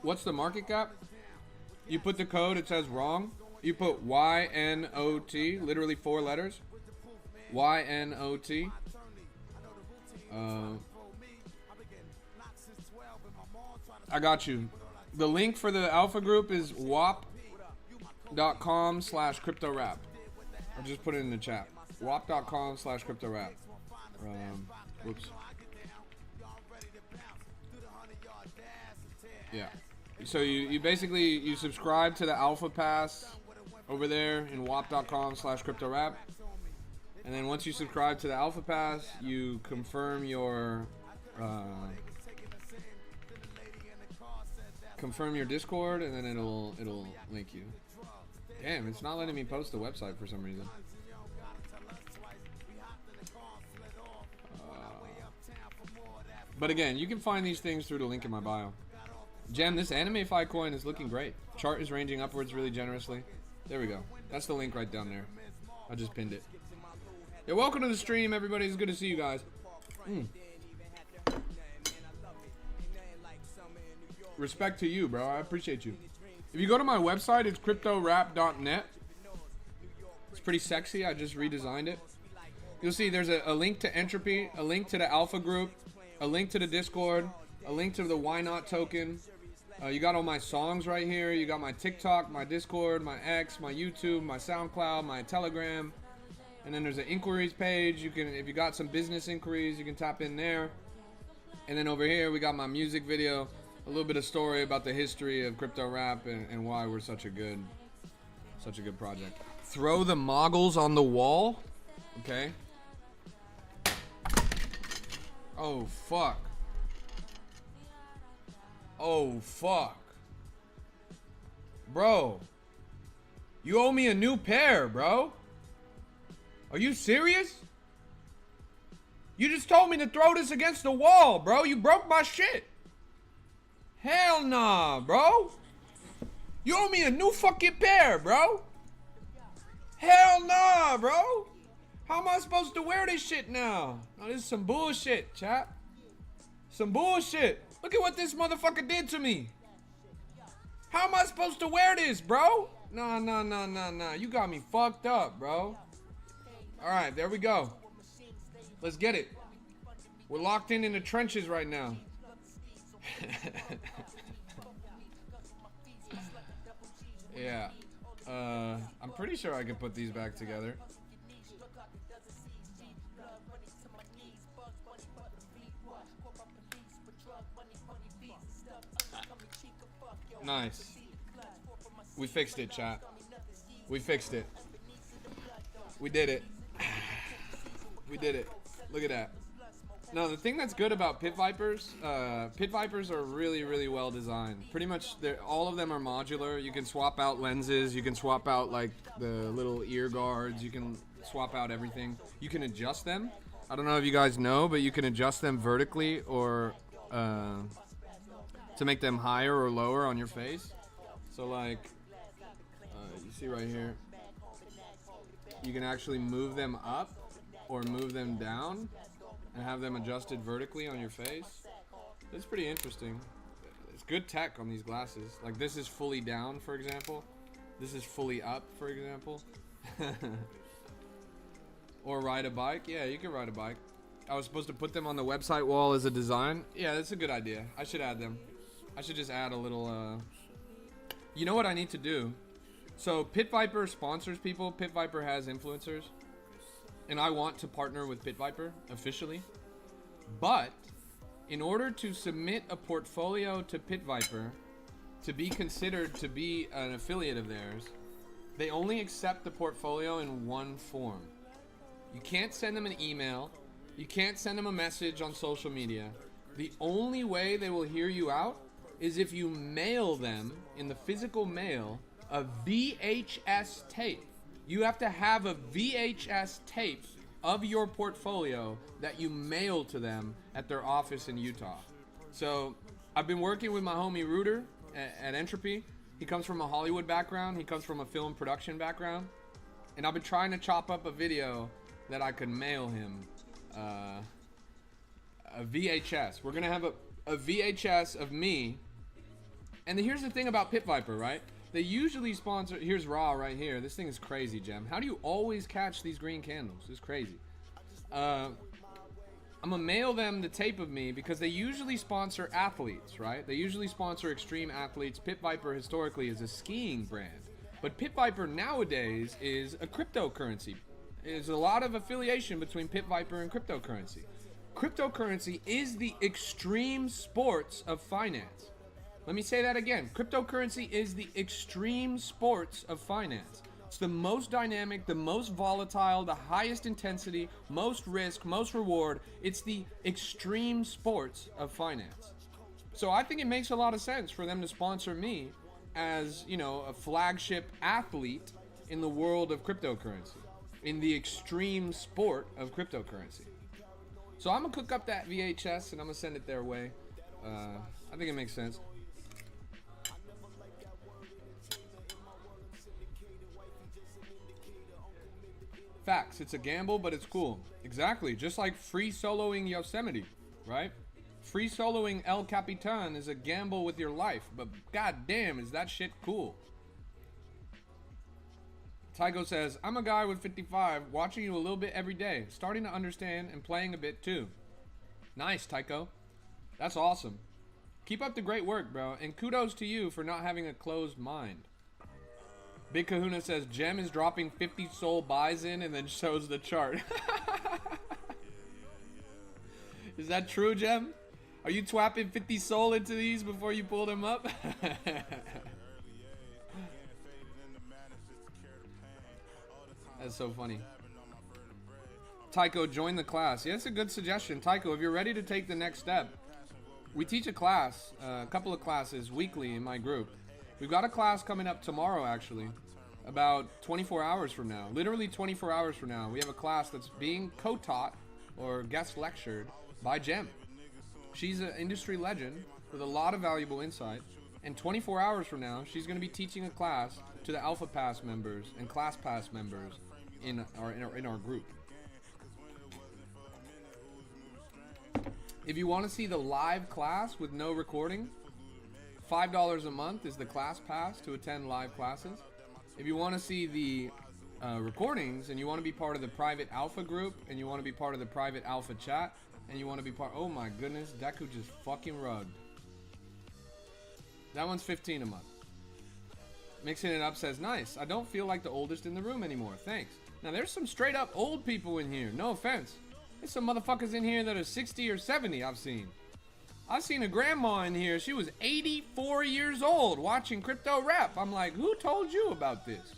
Speaker 1: What's the market cap? You put the code, it says wrong. You put YNOT, literally 4 letters. YNOT. I got you. The link for the alpha group is wap.com/cryptorap. I'll just put it in the chat. wap.com/cryptorap. Whoops. Yeah. So you basically, you subscribe to the Alpha Pass over there in wap.com/cryptorap. And then once you subscribe to the Alpha Pass, you confirm your Discord, and then it'll link you. Damn, it's not letting me post the website for some reason. But again, you can find these things through the link in my bio. Gem, this Anime Fi coin is looking great. Chart is ranging upwards really generously. There we go. That's the link right down there. I just pinned it. Yeah, welcome to the stream, everybody. It's good to see you guys. Respect to you, bro. I appreciate you. If you go to my website, it's cryptorap.net. It's pretty sexy. I just redesigned it. You'll see there's a link to Entropy, a link to the Alpha group, a link to the Discord, a link to the YNOT token. You got all my songs right here. You got my TikTok, my Discord, my X, my YouTube, my SoundCloud, my Telegram. And then there's an inquiries page. You can, if you got some business inquiries, you can tap in there. And then over here, we got my music video. A little bit of story about the history of crypto rap and why we're such a good project. Throw the moggles on the wall. Okay. Oh fuck. Oh fuck. Bro. You owe me a new pair, bro. Are you serious? You just told me to throw this against the wall, bro. You broke my shit. Hell nah, bro. You owe me a new fucking pair, bro. Hell nah, bro. How am I supposed to wear this shit now? No, this is some bullshit, chat. Some bullshit. Look at what this motherfucker did to me. How am I supposed to wear this, bro? Nah. You got me fucked up, bro. Alright, there we go. Let's get it. We're locked in the trenches right now. Yeah. I'm pretty sure I can put these back together. Nice. We fixed it, chat. We fixed it. We did it. We did it. Look at that. No, the thing that's good about Pit Vipers are really, really well designed. Pretty much, all of them are modular. You can swap out lenses. You can swap out, like, the little ear guards. You can swap out everything. You can adjust them. I don't know if you guys know, but you can adjust them vertically or to make them higher or lower on your face. So, like, you see right here, you can actually move them up or move them down and have them adjusted vertically on your face. It's pretty interesting. It's good tech on these glasses. Like, this is fully down, for example. This is fully up, for example. Or ride a bike. Yeah, you can ride a bike. I was supposed to put them on the website wall as a design. Yeah, that's a good idea. I should add them. I should just add a little, You know what I need to do? So, Pit Viper sponsors people. Pit Viper has influencers. And I want to partner with Pit Viper officially. But in order to submit a portfolio to Pit Viper to be considered to be an affiliate of theirs, they only accept the portfolio in one form. You can't send them an email. You can't send them a message on social media. The only way they will hear you out is if you mail them in the physical mail a VHS tape. You have to have a VHS tape of your portfolio that you mail to them at their office in Utah. So I've been working with my homie Rooter at Entropy. He comes from a Hollywood background. He comes from a film production background. And I've been trying to chop up a video that I could mail him a VHS. We're going to have a VHS of me. And here's the thing about Pit Viper, right? They usually sponsor... Here's Raw right here. This thing is crazy, Gem. How do you always catch these green candles? It's crazy. I'm going to mail them the tape of me because they usually sponsor athletes, right? They usually sponsor extreme athletes. Pit Viper historically is a skiing brand. But Pit Viper nowadays is a cryptocurrency. There's a lot of affiliation between Pit Viper and cryptocurrency. Cryptocurrency is the extreme sports of finance. Let me say that again. Cryptocurrency is the extreme sports of finance. It's the most dynamic, the most volatile, the highest intensity, most risk, most reward. It's the extreme sports of finance. So I think it makes a lot of sense for them to sponsor me as, you know, a flagship athlete in the world of cryptocurrency, in the extreme sport of cryptocurrency. So I'm going to cook up that VHS and I'm going to send it their way. I think it makes sense. Facts. It's a gamble, but it's cool. Exactly. Just like free soloing Yosemite, right? Free soloing El Capitan is a gamble with your life, but goddamn, is that shit cool. Tycho says, I'm a guy with 55, watching you a little bit every day, starting to understand and playing a bit too. Nice, Tycho. That's awesome. Keep up the great work, bro, and kudos to you for not having a closed mind. Big Kahuna says, Gem is dropping 50 soul buys in and then shows the chart. Is that true, Gem? Are you twapping 50 soul into these before you pull them up? That's so funny. Tycho, join the class. Yeah, that's a good suggestion. Tycho, if you're ready to take the next step, we teach a class, a couple of classes weekly in my group. We've got a class coming up tomorrow, actually, about 24 hours from now. Literally 24 hours from now, we have a class that's being co-taught or guest lectured by Gem. She's an industry legend with a lot of valuable insight. And 24 hours from now, she's going to be teaching a class to the Alpha Pass members and Class Pass members in our group. If you want to see the live class with no recording, $5 a month is the class pass to attend live classes. If you want to see the recordings, and you want to be part of the private alpha group, and you want to be part of the private alpha chat, and you want to be part... Oh my goodness, Deku just fucking rugged. That one's 15 a month. Mixing it up says, nice. I don't feel like the oldest in the room anymore. Thanks. Now, there's some straight up old people in here. No offense. There's some motherfuckers in here that are 60 or 70 I've seen. I've seen a grandma in here. She was 84 years old watching crypto rap. I'm like, who told you about this?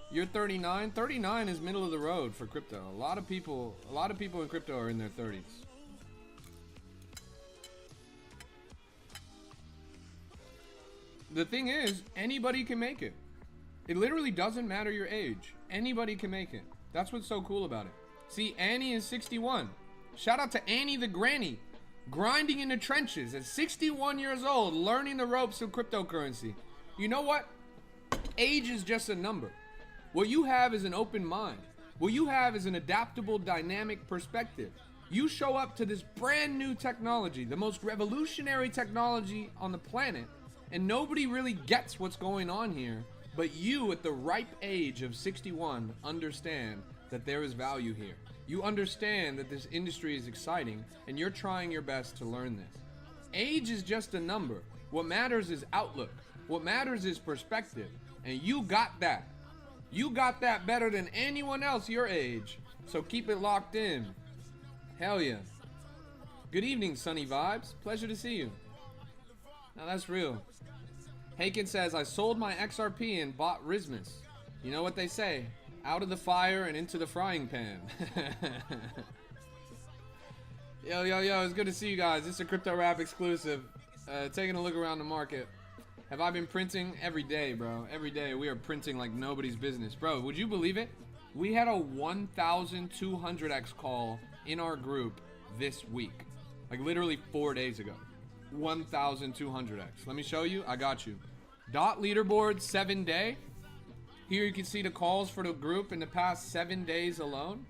Speaker 1: You're 39? 39 is middle of the road for crypto. A lot of people in crypto are in their 30s. The thing is, anybody can make it. It literally doesn't matter your age. Anybody can make it. That's what's so cool about it. See, Annie is 61. Shout out to Annie the granny, grinding in the trenches at 61 years old, learning the ropes of cryptocurrency. You know what? Age is just a number. What you have is an open mind. What you have is an adaptable, dynamic perspective. You show up to this brand new technology, the most revolutionary technology on the planet, and nobody really gets what's going on here, but you at the ripe age of 61 understand that there is value here. You understand that this industry is exciting, and you're trying your best to learn this. Age is just a number. What matters is outlook. What matters is perspective, and you got that. You got that better than anyone else your age, so keep it locked in. Hell yeah. Good evening, Sunny Vibes. Pleasure to see you. Now that's real. Haken says, I sold my XRP and bought Rismus. You know what they say, out of the fire and into the frying pan. Yo, it's good to see you guys. This is a Crypto Rap exclusive. Taking a look around the market. Have I been printing? Every day, bro. Every day we are printing like nobody's business. Bro, would you believe it? We had a 1,200x call in our group this week. Like literally 4 days ago. 1,200x. Let me show you. I got you. Dot leaderboard 7 day. Here you can see the calls for the group in the past 7 days alone.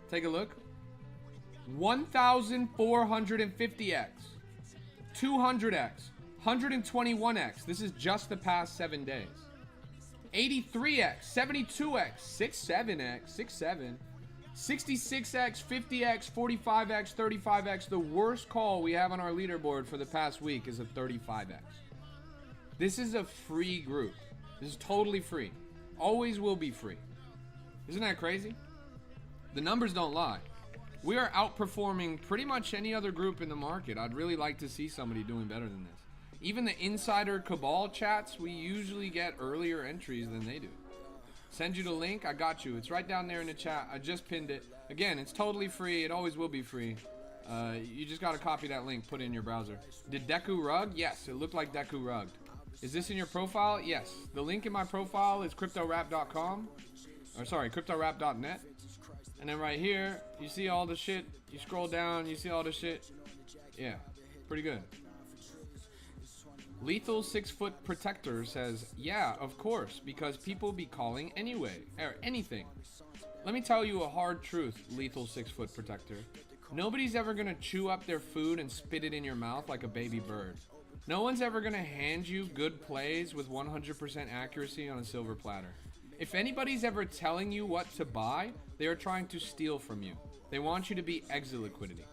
Speaker 1: Take a look. 1,450x. 200x. 121x. This is just the past 7 days. 83x. 72x. 67x. 67. 66x, 50x, 45x, 35x. The worst call we have on our leaderboard for the past week is a 35x. This is a free group. This is totally free. Always will be free. Isn't that crazy? The numbers don't lie. We are outperforming pretty much any other group in the market. I'd really like to see somebody doing better than this. Even the insider cabal chats, we usually get earlier entries than they do. Send you the link. I got you. It's right down there in the chat. I just pinned it. Again, it's totally free. It always will be free. You just got to copy that link, put it in your browser. Did Deku rug? Yes, it looked like Deku rugged. Is this in your profile? Yes. The link in my profile is cryptorap.com. Or sorry, cryptorap.net. And then right here, you see all the shit. You scroll down, you see all the shit. Yeah, pretty good. Lethal 6-foot protector says, yeah, of course, because people be calling anyway, or anything. Let me tell you a hard truth, Lethal 6-foot protector. Nobody's ever gonna chew up their food and spit it in your mouth like a baby bird. No one's ever gonna hand you good plays with 100% accuracy on a silver platter. If anybody's ever telling you what to buy, they are trying to steal from you. They want you to be exit liquidity.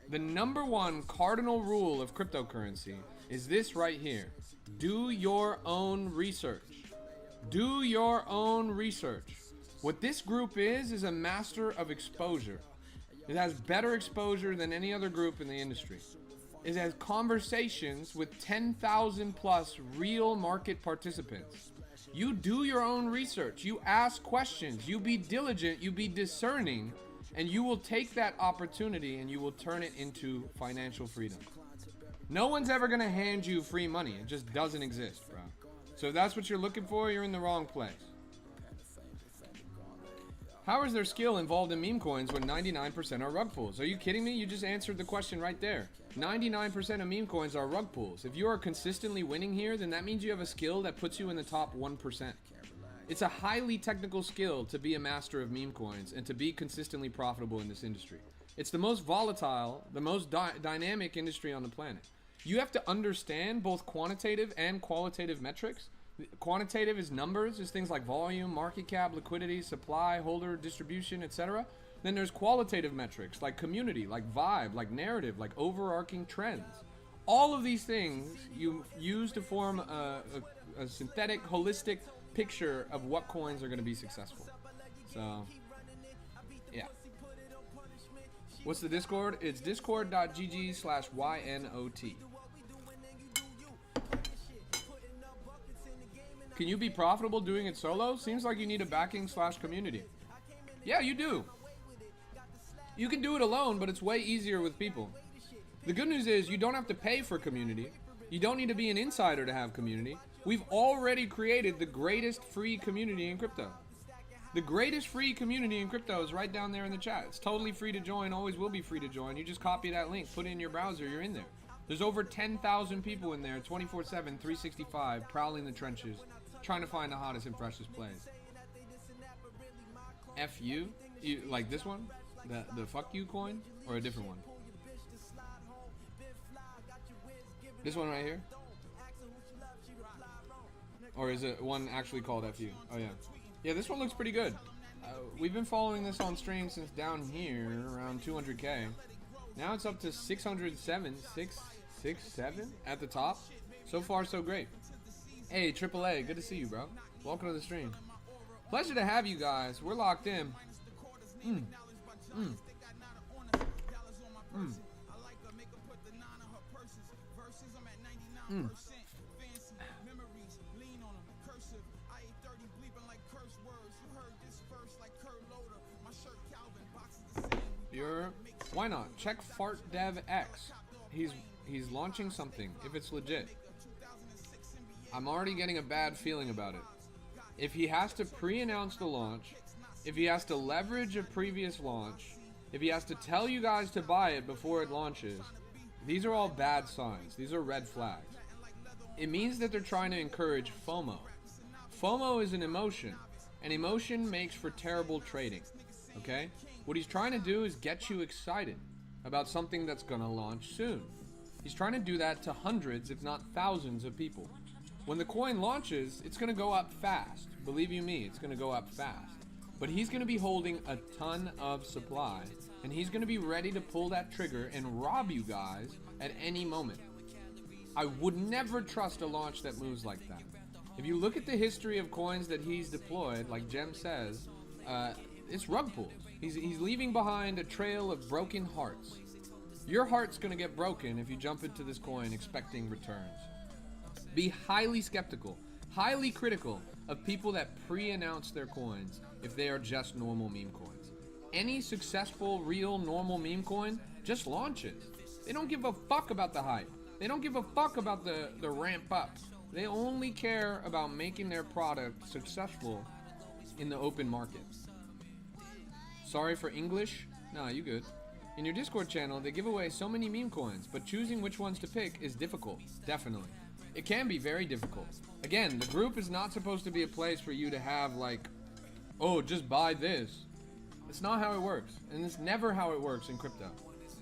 Speaker 1: The number one cardinal rule of cryptocurrency is this right here. Do your own research. Do your own research. What this group is a master of exposure. It has better exposure than any other group in the industry. It has conversations with 10,000 plus real market participants. You do your own research. You ask questions. You be diligent. You be discerning. And you will take that opportunity and you will turn it into financial freedom. No one's ever going to hand you free money. It just doesn't exist, bro. So if that's what you're looking for, you're in the wrong place. How is there skill involved in meme coins when 99% are rug pulls? Are you kidding me? You just answered the question right there. 99% of meme coins are rug pulls. If you are consistently winning here, then that means you have a skill that puts you in the top 1%. It's a highly technical skill to be a master of meme coins and to be consistently profitable in this industry. It's the most volatile, the most dynamic industry on the planet. You have to understand both quantitative and qualitative metrics. Quantitative is numbers, is things like volume, market cap, liquidity, supply, holder, distribution, etc. Then there's qualitative metrics like community, like vibe, like narrative, like overarching trends. All of these things you use to form a synthetic, holistic picture of what coins are going to be successful. So, yeah. What's the Discord? It's discord.gg/YNOT. Can you be profitable doing it solo? Seems like you need a backing/community. Yeah, you do. You can do it alone, but it's way easier with people. The good news is you don't have to pay for community. You don't need to be an insider to have community. We've already created the greatest free community in crypto. The greatest free community in crypto is right down there in the chat. It's totally free to join, always will be free to join. You just copy that link, put it in your browser, you're in there. There's over 10,000 people in there, 24/7, 365, prowling the trenches, trying to find the hottest and freshest plays. F you? Like this one? The fuck you coin? Or a different one? This one right here? Or is it one actually called FU? Oh yeah. Yeah, this one looks pretty good. We've been following this on stream since down here, around 200K. Now it's up to 607, 667 at the top. So far, so great. Hey, AAA, good to see you, bro. Welcome to the stream. Pleasure to have you guys. We're locked in. Why not? Check Fart Dev X. He's launching something, if it's legit. I'm already getting a bad feeling about it. If he has to pre-announce the launch, if he has to leverage a previous launch, if he has to tell you guys to buy it before it launches, these are all bad signs. These are red flags. It means that they're trying to encourage FOMO. FOMO is an emotion, and emotion makes for terrible trading. Okay? What he's trying to do is get you excited about something that's gonna launch soon. He's trying to do that to hundreds, if not thousands of people. When the coin launches, it's gonna go up fast. Believe you me, it's gonna go up fast. But he's gonna be holding a ton of supply, and he's gonna be ready to pull that trigger and rob you guys at any moment. I would never trust a launch that moves like that. If you look at the history of coins that he's deployed, like Jem says, it's rug pulls. He's leaving behind a trail of broken hearts. Your heart's gonna get broken if you jump into this coin expecting returns. Be highly skeptical, highly critical of people that pre-announce their coins if they are just normal meme coins. Any successful, real, normal meme coin just launches. They don't give a fuck about the hype. They don't give a fuck about the ramp up. They only care about making their product successful in the open market. Sorry for English? Nah, you good. In your Discord channel, they give away so many meme coins, but choosing which ones to pick is difficult, definitely. It can be very difficult. Again, the group is not supposed to be a place for you to have like, oh, just buy this. It's not how it works, and it's never how it works in crypto.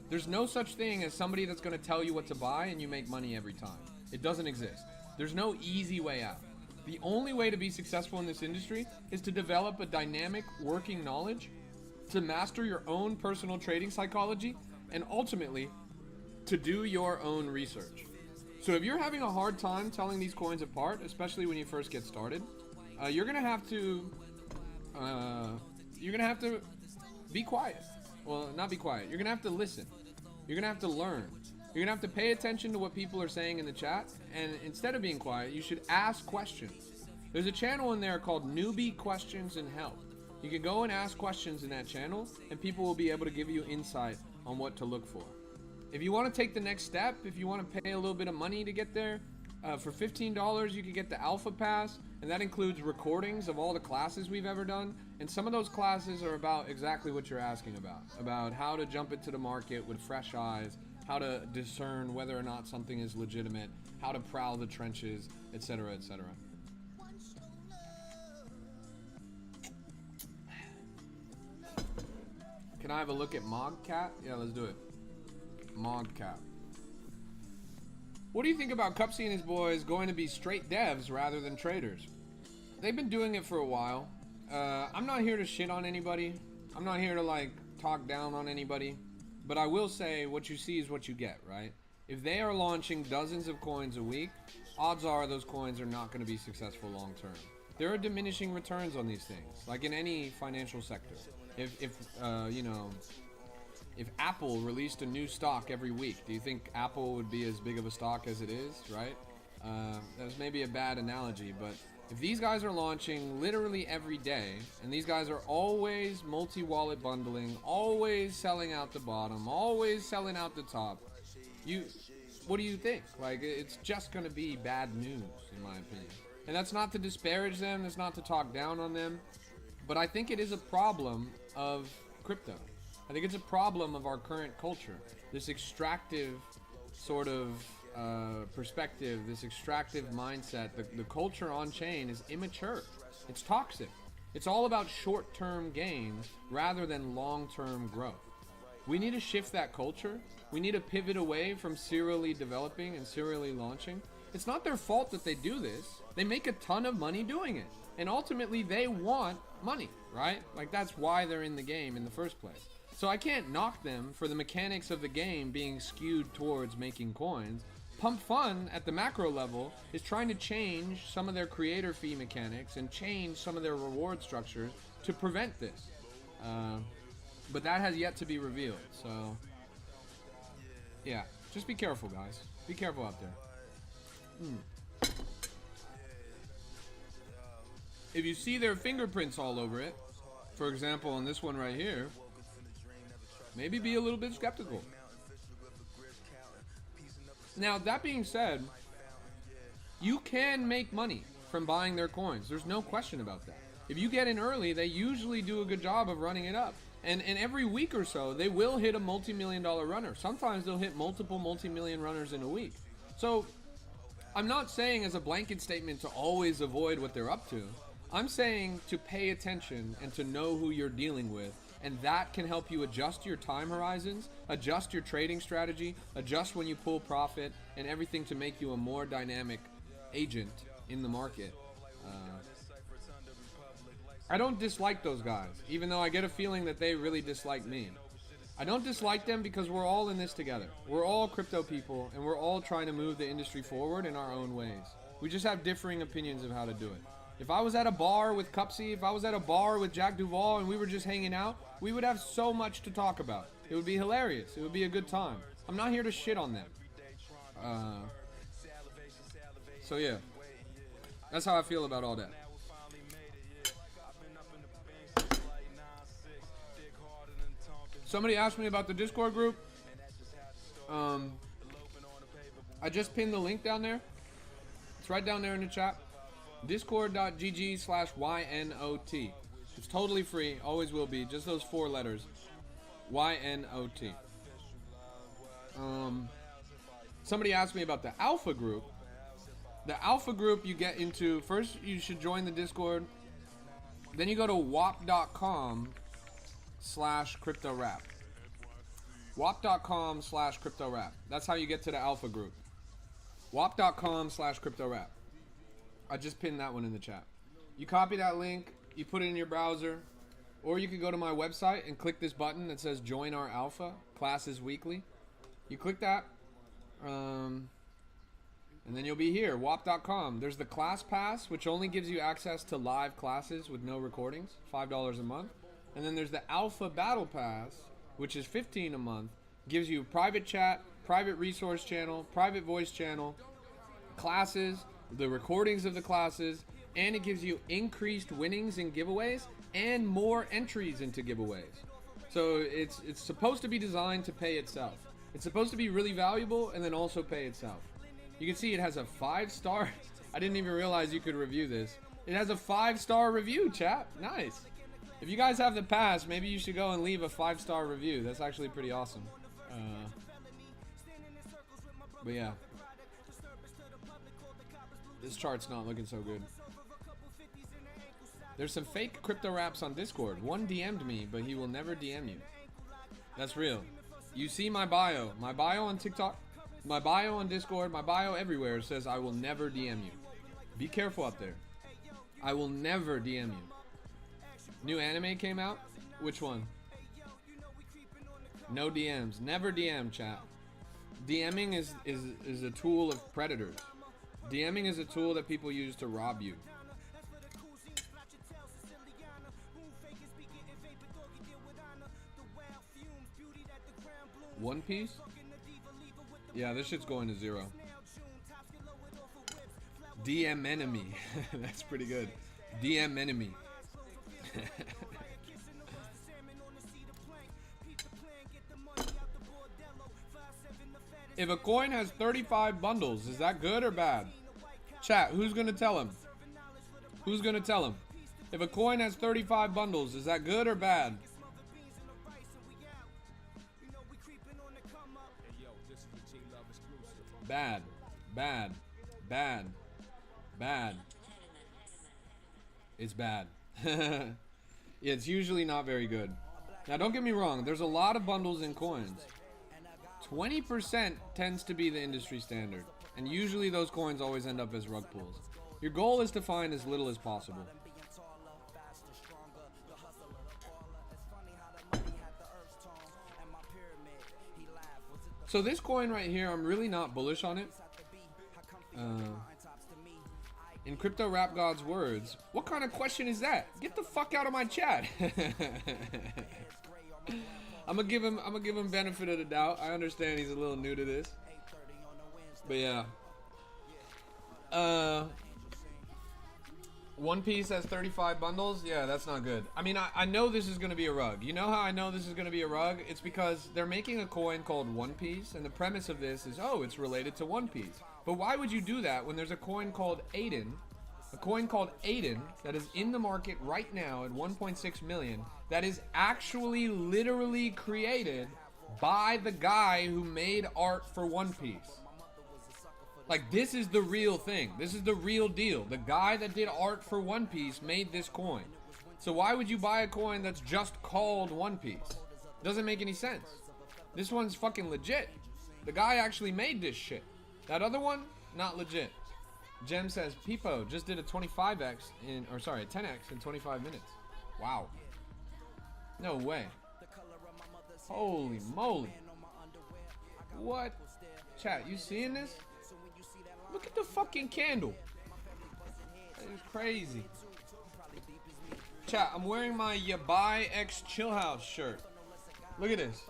Speaker 1: There's no such thing as somebody that's going to tell you what to buy and you make money every time. It doesn't exist. There's no easy way out. The only way to be successful in this industry is to develop a dynamic working knowledge, to master your own personal trading psychology, and ultimately to do your own research. So if you're having a hard time telling these coins apart, especially when you first get started, you're gonna have to be quiet. Well, not be quiet. You're gonna have to listen. You're gonna have to learn. You're gonna have to pay attention to what people are saying in the chat, and instead of being quiet, you should ask questions. There's a channel in there called Newbie Questions and Help. You can go and ask questions in that channel, and people will be able to give you insight on what to look for. If you want to take the next step, if you want to pay a little bit of money to get there, for $15 you can get the Alpha Pass, and that includes recordings of all the classes we've ever done. And some of those classes are about exactly what you're asking about how to jump into the market with fresh eyes, how to discern whether or not something is legitimate, how to prowl the trenches, etc., etc. Can I have a look at Mogcat? Yeah, let's do it. Mogcat. What do you think about Cupsy and his boys going to be straight devs rather than traders? They've been doing it for a while. I'm not here to shit on anybody. I'm not here to like talk down on anybody. But I will say what you see is what you get, right? If they are launching dozens of coins a week, odds are those coins are not going to be successful long term. There are diminishing returns on these things, like in any financial sector. If Apple released a new stock every week, do you think Apple would be as big of a stock as it is, right? That's maybe a bad analogy, but if these guys are launching literally every day, and these guys are always multi-wallet bundling, always selling out the bottom, always selling out the top, what do you think? Like, it's just going to be bad news, in my opinion. And that's not to disparage them, that's not to talk down on them, but I think it is a problem of crypto. I think it's a problem of our current culture. This extractive sort of perspective, this extractive mindset, the culture on chain is immature. It's toxic. It's all about short-term gains rather than long-term growth. We need to shift that culture. We need to pivot away from serially developing and serially launching. It's not their fault that they do this. They make a ton of money doing it. And ultimately, they want money, right? Like, that's why they're in the game in the first place. So I can't knock them for the mechanics of the game being skewed towards making coins. Pump Fun at the macro level is trying to change some of their creator fee mechanics and change some of their reward structures to prevent this. But that has yet to be revealed. So, yeah, just be careful, guys. Be careful out there. If you see their fingerprints all over it, for example, on this one right here, maybe be a little bit skeptical. Now, that being said, you can make money from buying their coins. There's no question about that. If you get in early, they usually do a good job of running it up. And every week or so, they will hit a multi-million-dollar runner. Sometimes they'll hit multiple multi-million runners in a week. So, I'm not saying as a blanket statement to always avoid what they're up to. I'm saying to pay attention and to know who you're dealing with. And that can help you adjust your time horizons, adjust your trading strategy, adjust when you pull profit, and everything to make you a more dynamic agent in the market. I don't dislike those guys, even though I get a feeling that they really dislike me. I don't dislike them because we're all in this together. We're all crypto people, and we're all trying to move the industry forward in our own ways. We just have differing opinions of how to do it. If I was at a bar with Cupsy, if I was at a bar with Jack Duvall and we were just hanging out, we would have so much to talk about. It would be hilarious. It would be a good time. I'm not here to shit on them. So yeah, that's how I feel about all that. Somebody asked me about the Discord group. I just pinned the link down there. It's right down there in the chat. Discord.gg/YNOT. It's totally free, always will be, just those 4 letters. YNOT. Somebody asked me about the Alpha group. The Alpha group you get into, first you should join the Discord, then you go to wap.com/cryptorap. wap.com/cryptorap. That's how you get to the Alpha group. wap.com/cryptorap. I just pinned that one in the chat. You copy that link, you put it in your browser, or you can go to my website and click this button that says Join Our Alpha, Classes Weekly. You click that, and then you'll be here, wap.com. There's the Class Pass, which only gives you access to live classes with no recordings, $5 a month. And then there's the Alpha Battle Pass, which is $15 a month, gives you private chat, private resource channel, private voice channel, classes, the recordings of the classes, and it gives you increased winnings in giveaways and more entries into giveaways. So it's supposed to be designed to pay itself. It's supposed to be really valuable and then also pay itself. You can see it has a 5-star. I didn't even realize you could review this. It has a 5-star review, chat. Nice. If you guys have the pass, maybe you should go and leave a 5-star review. That's actually pretty awesome. But yeah. This chart's not looking so good. There's some fake crypto raps on Discord. One DM'd me, but he will never DM you. That's real. You see my bio. My bio on TikTok. My bio on Discord, my bio everywhere says I will never DM you. Be careful out there. I will never DM you. New anime came out? Which one? No DMs. Never DM, chat. DMing is a tool of predators. DMing is a tool that people use to rob you. One Piece? Yeah, this shit's going to 0. DM enemy. That's pretty good. DM enemy. If a coin has 35 bundles, is that good or bad? Chat, who's gonna tell him? Who's gonna tell him? If a coin has 35 bundles, is that good or bad? Bad. Bad. Bad. Bad. It's bad. Yeah, it's usually not very good. Now, don't get me wrong. There's a lot of bundles in coins. 20% tends to be the industry standard. And usually those coins always end up as rug pulls. Your goal is to find as little as possible. So this coin right here, I'm really not bullish on it. In Crypto Rap God's words, what kind of question is that? Get the fuck out of my chat. I'm gonna give him benefit of the doubt. I understand he's a little new to this. But yeah. One Piece has 35 bundles? Yeah, that's not good. I mean, I know this is going to be a rug. You know how I know this is going to be a rug? It's because they're making a coin called One Piece, and the premise of this is, oh, it's related to One Piece. But why would you do that when there's a coin called Aiden? A coin called Aiden that is in the market right now at 1.6 million that is actually literally created by the guy who made art for One Piece. Like, this is the real thing. This is the real deal. The guy that did art for One Piece made this coin. So why would you buy a coin that's just called One Piece? Doesn't make any sense. This one's fucking legit. The guy actually made this shit. That other one, not legit. Jem says, Peepo just did a 25x in, or sorry, a 10x in 25 minutes. Wow. No way. Holy moly. What? Chat, you seeing this? Look at the fucking candle. That is crazy. Chat, I'm wearing my Yabai X Chillhouse shirt. Look at this.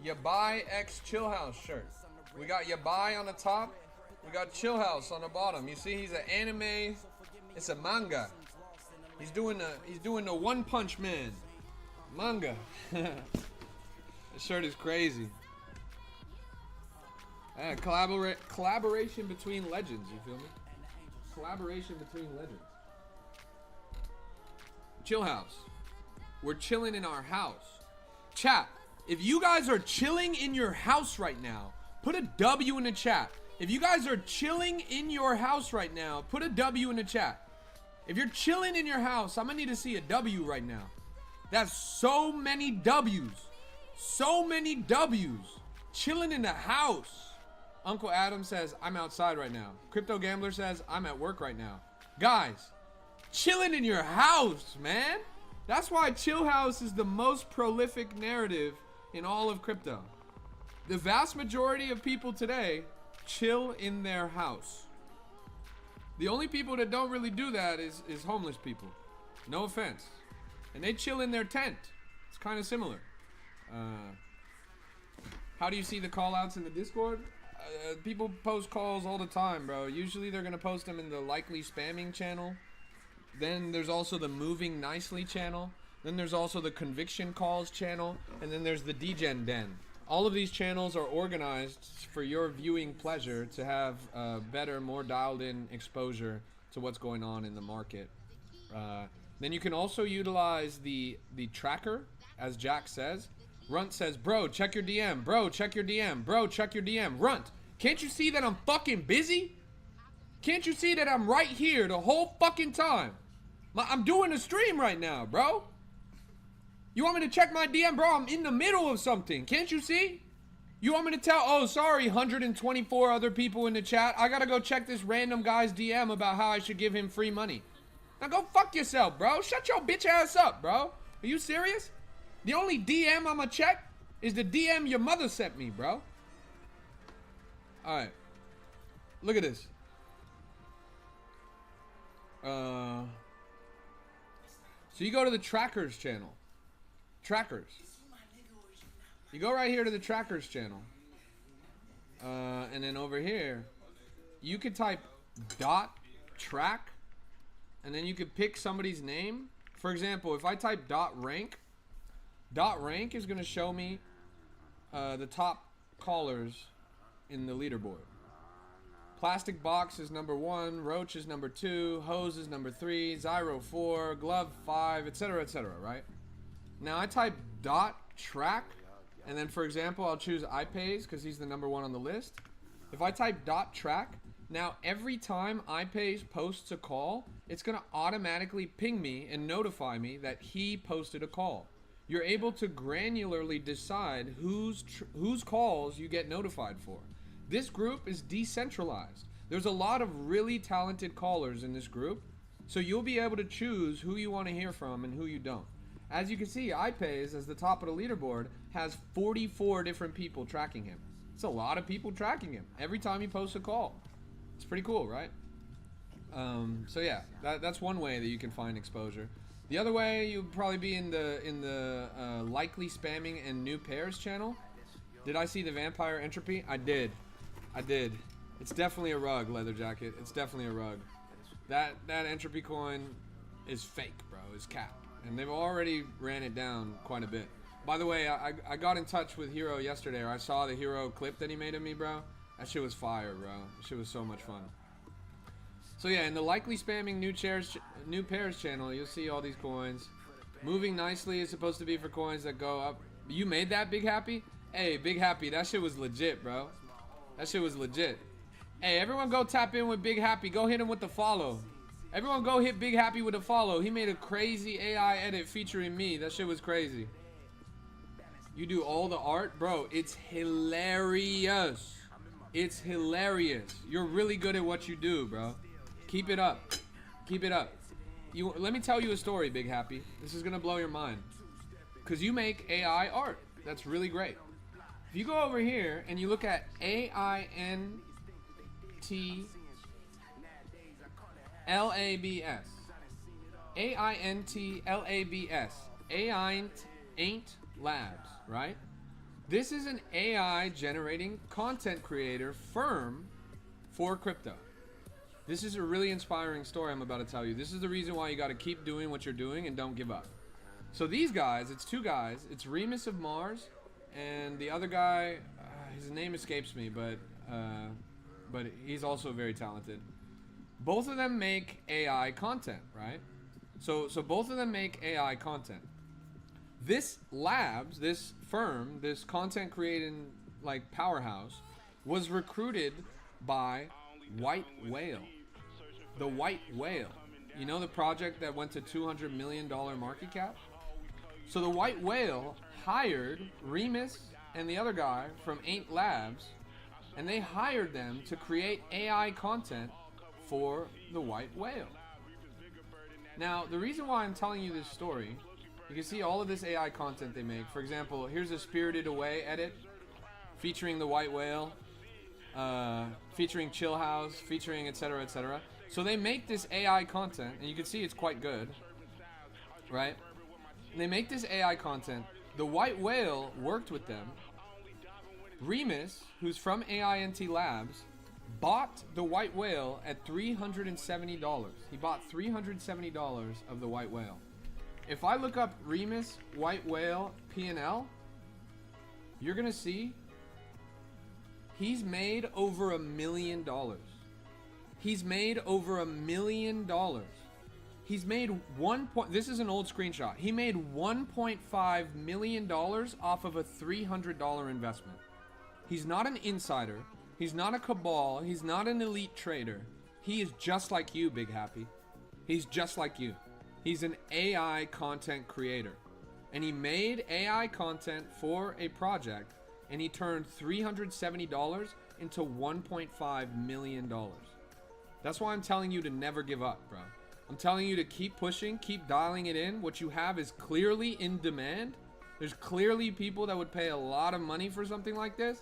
Speaker 1: Yabai X Chillhouse shirt. We got Yabai on the top. We got Chillhouse on the bottom. You see, he's an anime. It's a manga. He's doing the One Punch Man manga. This shirt is crazy. Collaboration between legends, you feel me? Collaboration between legends. Chill house. We're chilling in our house. Chat, if you guys are chilling in your house right now, put a W in the chat. If you guys are chilling in your house right now, put a W in the chat. If you're chilling in your house, I'm gonna need to see a W right now. That's so many W's. So many W's. Chilling in the house. Uncle Adam says, I'm outside right now. Crypto Gambler says, I'm at work right now. Guys, chilling in your house, man. That's why Chill House is the most prolific narrative in all of crypto. The vast majority of people today chill in their house. The only people that don't really do that is homeless people. No offense. And they chill in their tent. It's kind of similar. How do you see the call outs in the Discord? People post calls all the time, bro. Usually they're gonna post them in the likely spamming channel. Then there's also the moving nicely channel. Then there's also the conviction calls channel. And then there's the degen den. All of these channels are organized for your viewing pleasure to have better, more dialed in exposure to what's going on in the market. Then you can also utilize the tracker, as Jack says. Runt says, bro, check your DM. Bro, check your DM. Bro, check your DM. Runt, can't you see that I'm fucking busy? Can't you see that I'm right here the whole fucking time? I'm doing a stream right now, bro. You want me to check my DM? Bro, I'm in the middle of something. Can't you see? You want me to tell? Oh, sorry, 124 other people in the chat. I gotta go check this random guy's DM about how I should give him free money. Now go fuck yourself, bro. Shut your bitch ass up, bro. Are you serious? The only DM I'ma check is the DM your mother sent me, bro. Alright. Look at this. So you go to the Trackers channel. Trackers. You go right here to the Trackers channel. And then over here, you could type .track, and then you could pick somebody's name. For example, if I type .rank is going to show me the top callers in the leaderboard. Plastic Box is number 1, Roach is number 2, Hose is number 3, Zyro 4, Glove 5, etc., right? Now I type .track, and then for example I'll choose iPays because he's the number 1 on the list. If I type .track, now every time iPays posts a call, it's going to automatically ping me and notify me that he posted a call. You're able to granularly decide whose calls you get notified for. This group is decentralized. There's a lot of really talented callers in this group, so you'll be able to choose who you want to hear from and who you don't. As you can see, iPays, as the top of the leaderboard, has 44 different people tracking him. It's a lot of people tracking him every time he posts a call. It's pretty cool, right? So yeah, that's one way that you can find exposure. The other way, you'll probably be in the likely spamming and new pairs channel. Did I see the vampire entropy? I did. It's definitely a rug, Leather Jacket. It's definitely a rug. That entropy coin is fake, bro. It's cap. And they've already ran it down quite a bit. By the way, I got in touch with Hero yesterday, or I saw the Hero clip that he made of me, bro. That shit was fire, bro. That shit was so much fun. So yeah, in the likely spamming new pairs channel, you'll see all these coins. Moving nicely is supposed to be for coins that go up. You made that, Big Happy? Hey, Big Happy, that shit was legit, bro. That shit was legit. Hey, everyone go tap in with Big Happy. Go hit him with the follow. Everyone go hit Big Happy with a follow. He made a crazy AI edit featuring me. That shit was crazy. You do all the art? Bro, it's hilarious. It's hilarious. You're really good at what you do, bro. Keep it up. Keep it up. Let me tell you a story, Big Happy. This is gonna blow your mind. Because you make AI art. That's really great. If you go over here and you look at AINTLABS. AINTLABS. Ain't Labs, right? This is an AI generating content creator firm for crypto. This is a really inspiring story I'm about to tell you. This is the reason why you got to keep doing what you're doing and don't give up. So these guys, it's two guys. It's Remus of Mars and the other guy, his name escapes me, but he's also very talented. Both of them make AI content, right? So both of them make AI content. This labs, this firm, this content creating like powerhouse was recruited by White Whale. The White Whale. You know the project that went to $200 million market cap? So the White Whale hired Remus and the other guy from Ain't Labs, and they hired them to create AI content for the White Whale. Now, the reason why I'm telling you this story, you can see all of this AI content they make. For example, here's a Spirited Away edit featuring the White Whale, featuring Chill House, featuring etc., etc. So they make this AI content, and you can see it's quite good, right? And they make this AI content. The White Whale worked with them. Remus, who's from AINT Labs, bought the White Whale at $370. He bought $370 of the White Whale. If I look up Remus White Whale P&L, you're gonna see he's made over $1 million. He's made over $1 million. He's made this is an old screenshot. He made $1.5 million off of a $300 investment. He's not an insider. He's not a cabal. He's not an elite trader. He is just like you, Big Happy. He's just like you. He's an AI content creator. And he made AI content for a project and he turned $370 into $1.5 million. That's why I'm telling you to never give up, bro. I'm telling you to keep pushing, keep dialing it in. What you have is clearly in demand. There's clearly people that would pay a lot of money for something like this.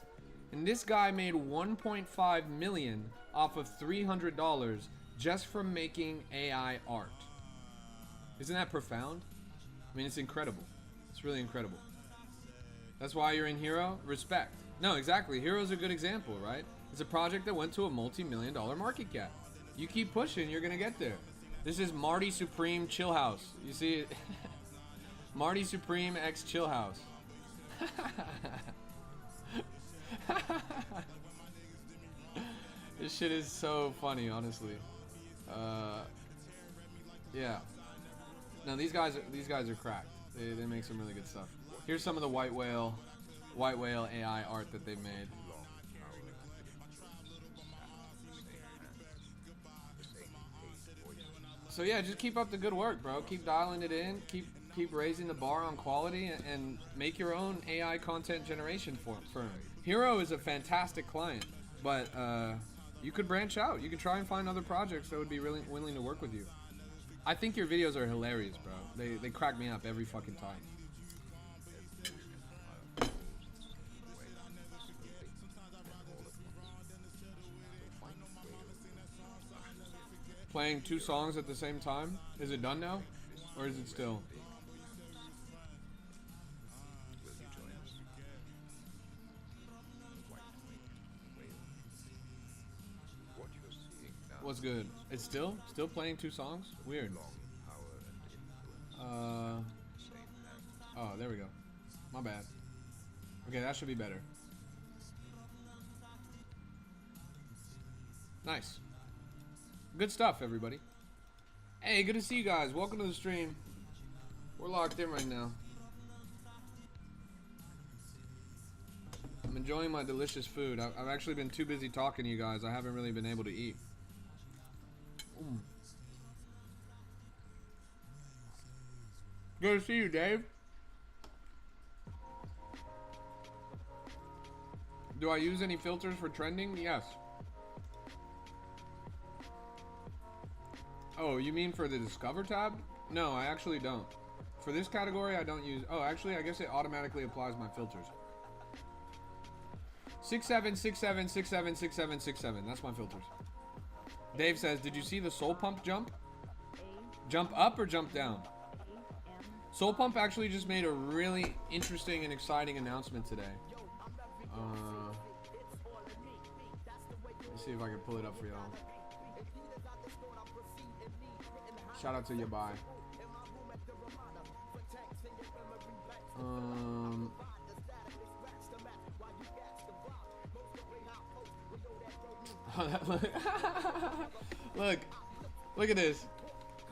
Speaker 1: And this guy made $1.5 million off of $300 just from making AI art. Isn't that profound? I mean, it's incredible. It's really incredible. That's why you're in Hero? Respect. No, exactly. Hero's a good example, right? It's a project that went to a multi-million-dollar market cap. You keep pushing, you're gonna get there. This is Marty Supreme Chill House. You see it? Marty Supreme X Chill House. This shit is so funny, honestly. Yeah. No, these guys are cracked. They make some really good stuff. Here's some of the white whale AI art that they've made. So yeah, just keep up the good work, bro. Keep dialing it in. Keep raising the bar on quality, and make your own AI content generation firm. Hero is a fantastic client, but you could branch out. You could try and find other projects that would be really willing to work with you. I think your videos are hilarious, bro. They crack me up every fucking time. Playing 2 songs at the same time? Is it done now? Or is it still? What's good? It's still playing 2 songs? Weird. Oh, there we go. My bad. Okay, that should be better. Nice. Good stuff, everybody. Hey, good to see you guys. Welcome to the stream. We're locked in right now. I'm enjoying my delicious food. I've actually been too busy talking to you guys. I haven't really been able to eat. Good to see you, Dave. Do I use any filters for trending? Yes. Oh, you mean for the Discover tab? No, I actually don't. For this category, I don't use... Oh, actually, I guess it automatically applies my filters. 6767676767. That's my filters. Dave says, did you see the Soul Pump jump? Jump up or jump down? Soul Pump actually just made a really interesting and exciting announcement today. Let's see if I can pull it up for y'all. Shout out to Yabai. Look at this.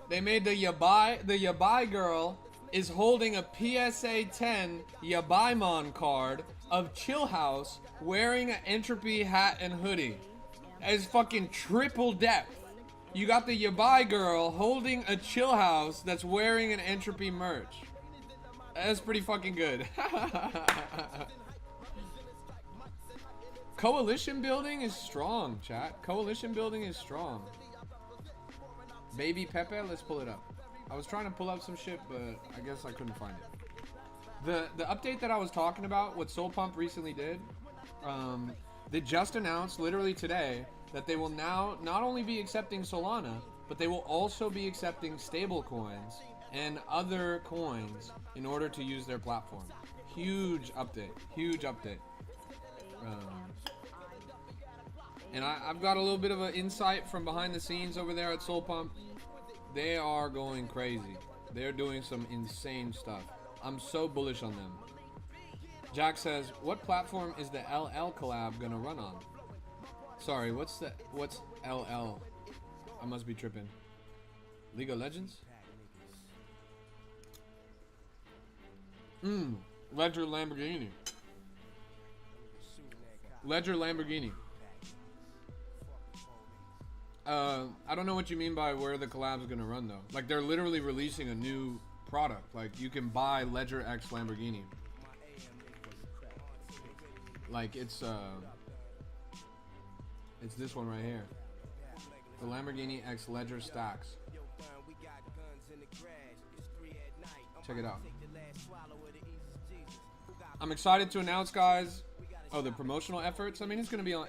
Speaker 1: They made the Yabai girl is holding a PSA 10 Yabaimon card of Chill House wearing an Entropy hat and hoodie. That is fucking triple depth. You got the Yabai girl holding a Chill House that's wearing an Entropy merch. That's pretty fucking good. Coalition building is strong, chat. Coalition building is strong. Baby Pepe, let's pull it up. I was trying to pull up some shit, but I guess I couldn't find it. The update that I was talking about, what Soul Pump recently did, they just announced literally today that they will now not only be accepting Solana, but they will also be accepting stable coins and other coins in order to use their platform. Huge update. Huge update. And I've got a little bit of an insight from behind the scenes over there at Soul Pump. They are going crazy. They're doing some insane stuff. I'm so bullish on them. Jack says, what platform is the LL collab gonna run on? Sorry, what's LL? I must be tripping. League of Legends? Ledger Lamborghini. Ledger Lamborghini. I don't know what you mean by where the collab's gonna run though. Like they're literally releasing a new product. Like you can buy Ledger X Lamborghini. Like it's this one right here. The Lamborghini X Ledger Stacks. Check it out. I'm excited to announce, guys. Oh, the promotional efforts. I mean, it's gonna be on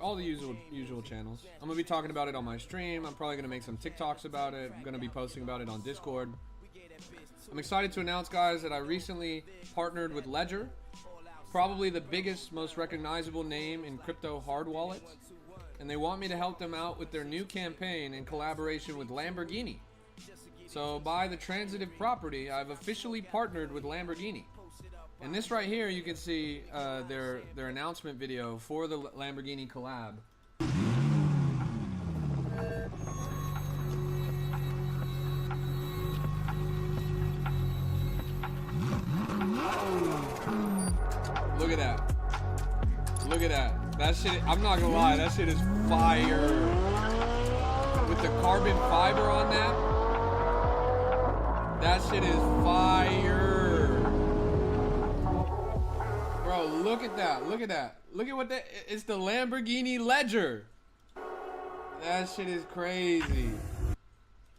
Speaker 1: all the usual channels. I'm gonna be talking about it on my stream. I'm probably gonna make some TikToks about it. I'm gonna be posting about it on Discord. I'm excited to announce, guys, that I recently partnered with Ledger, probably the biggest, most recognizable name in crypto hard wallets, and they want me to help them out with their new campaign in collaboration with Lamborghini. So by the transitive property, I've officially partnered with Lamborghini. And this right here, you can see their announcement video for the Lamborghini collab. Look at that. Look at that. That shit, I'm not gonna lie, that shit is fire. With the carbon fiber on that shit is fire. Bro, look at that. Look at that. Look at what that, it's the Lamborghini Ledger. That shit is crazy.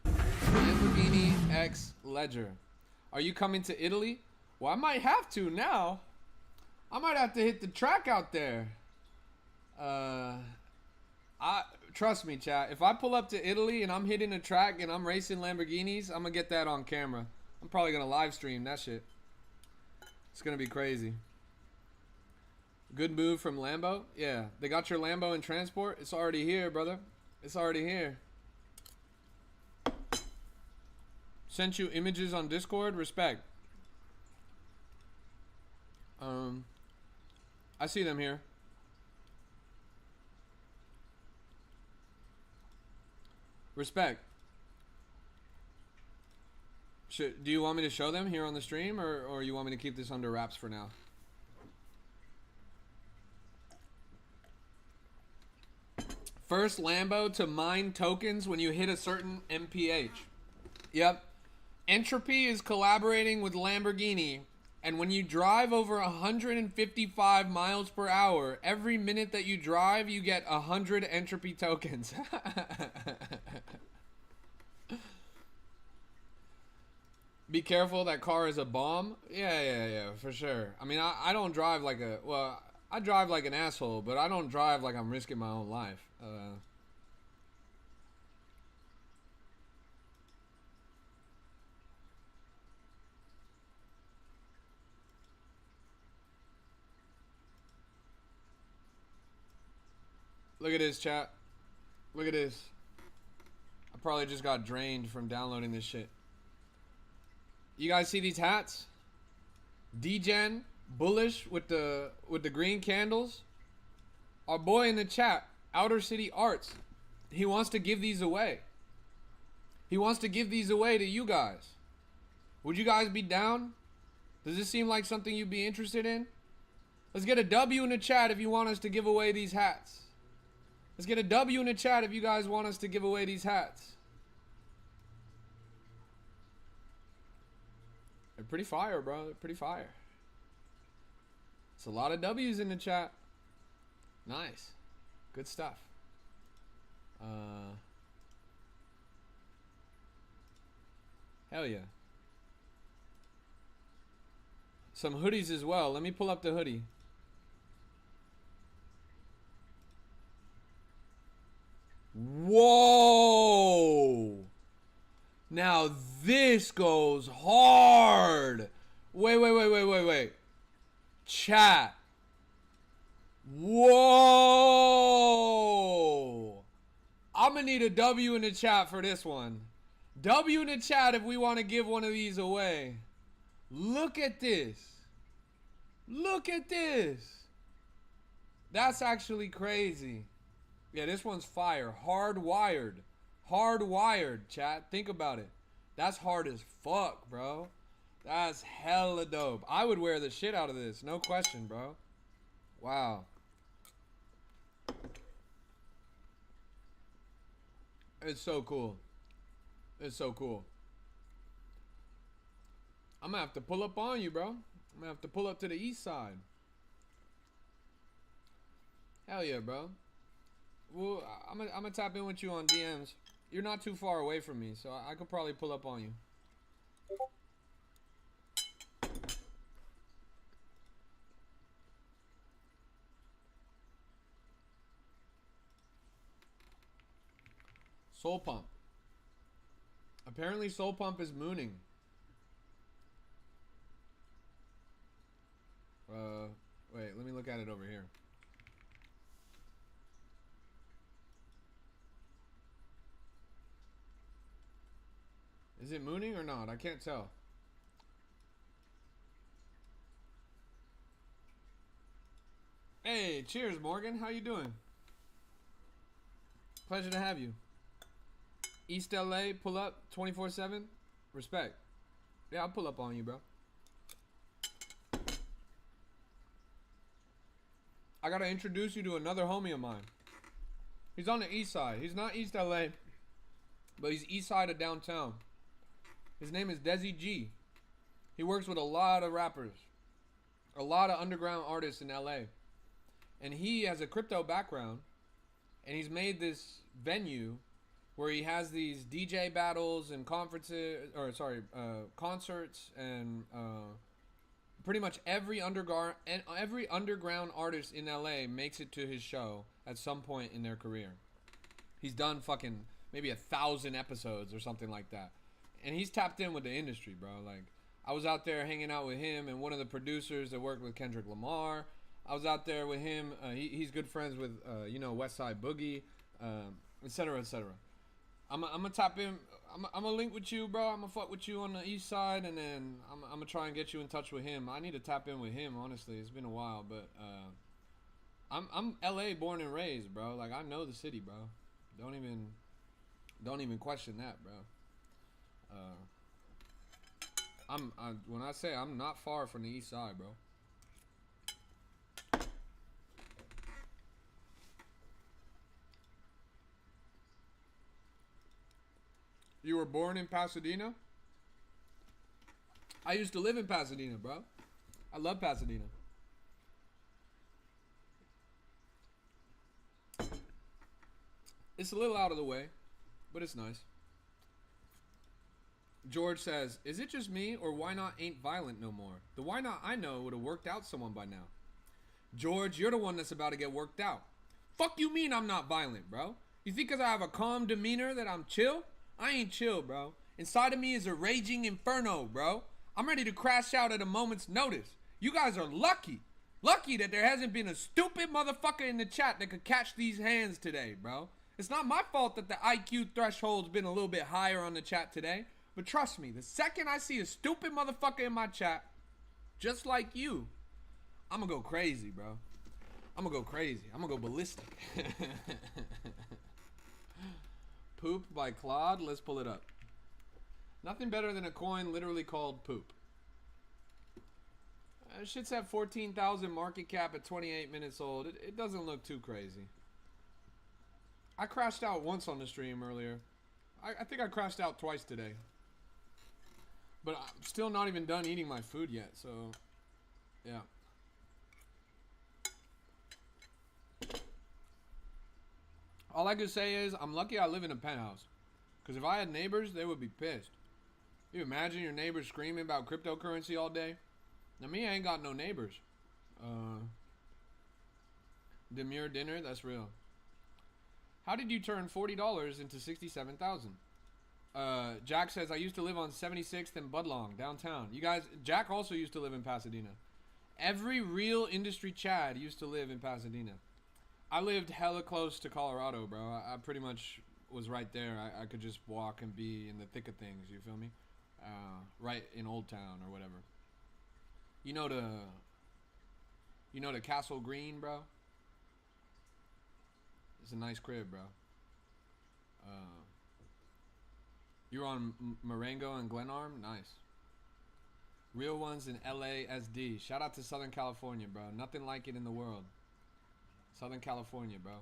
Speaker 1: Lamborghini X Ledger. Are you coming to Italy? Well, I might have to now. I might have to hit the track out there. Trust me, chat. If I pull up to Italy and I'm hitting a track and I'm racing Lamborghinis, I'm gonna get that on camera. I'm probably gonna live stream that shit. It's gonna be crazy. Good move from Lambo. Yeah, they got your Lambo in transport. It's already here, brother. It's already here. Sent you images on Discord. Respect. I see them here. Respect. Do you want me to show them here on the stream, or you want me to keep this under wraps for now? First Lambo to mine tokens when you hit a certain MPH. Yep. Entropy is collaborating with Lamborghini, and when you drive over 155 miles per hour, every minute that you drive, you get 100 entropy tokens. Be careful, that car is a bomb. Yeah, for sure. I mean, I don't drive like a, well, I drive like an asshole, but I don't drive like I'm risking my own life. Look at this, chat. Look at this. I probably just got drained from downloading this shit. You guys see these hats? D-Gen, bullish with the green candles. Our boy in the chat, Outer City Arts, he wants to give these away. He wants to give these away to you guys. Would you guys be down? Does this seem like something you'd be interested in? Let's get a W in the chat if you want us to give away these hats. Let's get a W in the chat if you guys want us to give away these hats. They're pretty fire, bro. They're pretty fire. It's a lot of W's in the chat. Nice. Good stuff. Hell yeah. Some hoodies as well. Let me pull up the hoodie. Whoa! Now this goes hard. Wait. Chat. Whoa! I'm gonna need a W in the chat for this one. W in the chat if we want to give one of these away. Look at this. Look at this. That's actually crazy. Yeah, this one's fire. Hardwired. Hardwired, chat. Think about it. That's hard as fuck, bro. That's hella dope. I would wear the shit out of this. No question, bro. Wow. It's so cool. It's so cool. I'm gonna have to pull up on you, bro. I'm gonna have to pull up to the east side. Hell yeah, bro. Well, I'm gonna tap in with you on DMs. You're not too far away from me, so I could probably pull up on you. Soul Pump. Apparently Soul Pump is mooning. Wait, let me look at it over here. Is it mooning or not? I can't tell. Hey, cheers, Morgan. How you doing? Pleasure to have you. East LA, pull up 24/7. Respect. Yeah, I'll pull up on you, bro. I gotta introduce you to another homie of mine. He's on the east side. He's not East LA, but he's east side of downtown. His name is Desi G. He works with a lot of rappers, a lot of underground artists in LA. And he has a crypto background, and he's made this venue where he has these DJ battles and conferences, concerts, and pretty much every underground artist in LA makes it to his show at some point in their career. He's done fucking maybe 1,000 episodes or something like that, and he's tapped in with the industry, bro. Like, I was out there hanging out with him and one of the producers that worked with Kendrick Lamar. I was out there with him. He's good friends with West Side Boogie, etc. etc. I'm gonna tap in. I'm gonna link with you, bro. I'm gonna fuck with you on the east side, and then I'm gonna try and get you in touch with him. I need to tap in with him. Honestly, it's been a while, but I'm LA born and raised, bro. Like, I know the city, bro. Don't even question that, bro. When I say I'm not far from the east side, bro. You were born in Pasadena? I used to live in Pasadena, bro. I love Pasadena. It's a little out of the way, but it's nice. George says, is it just me, or Why Not ain't violent no more? The Why Not I know would have worked out someone by now. George, you're the one that's about to get worked out. Fuck you mean I'm not violent, bro? You think because I have a calm demeanor that I'm chill? I ain't chill, bro. Inside of me is a raging inferno, bro. I'm ready to crash out at a moment's notice. You guys are lucky. Lucky that there hasn't been a stupid motherfucker in the chat that could catch these hands today, bro. It's not my fault that the IQ threshold's been a little bit higher on the chat today. But trust me, the second I see a stupid motherfucker in my chat, just like you, I'm gonna go crazy, bro. I'm gonna go crazy. I'm gonna go ballistic. Poop by Claude. Let's pull it up. Nothing better than a coin literally called poop. Shit's at 14,000 market cap at 28 minutes old. It doesn't look too crazy. I crashed out once on the stream earlier. I think I crashed out twice today. But I'm still not even done eating my food yet, so yeah. All I could say is I'm lucky I live in a penthouse. Because if I had neighbors, they would be pissed. You imagine your neighbors screaming about cryptocurrency all day? Now, me, I ain't got no neighbors. Demure dinner, that's real. How did you turn $40 into $67,000? Jack says, I used to live on 76th and Budlong, downtown. You guys, Jack also used to live in Pasadena. Every real industry Chad used to live in Pasadena. I lived hella close to Colorado, bro. I pretty much was right there. I could just walk and be in the thick of things, you feel me? Right in Old Town or whatever. You know the Castle Green, bro? It's a nice crib, bro. You were on Marengo and Glenarm? Nice. Real ones in LASD. Shout out to Southern California, bro. Nothing like it in the world. Southern California, bro.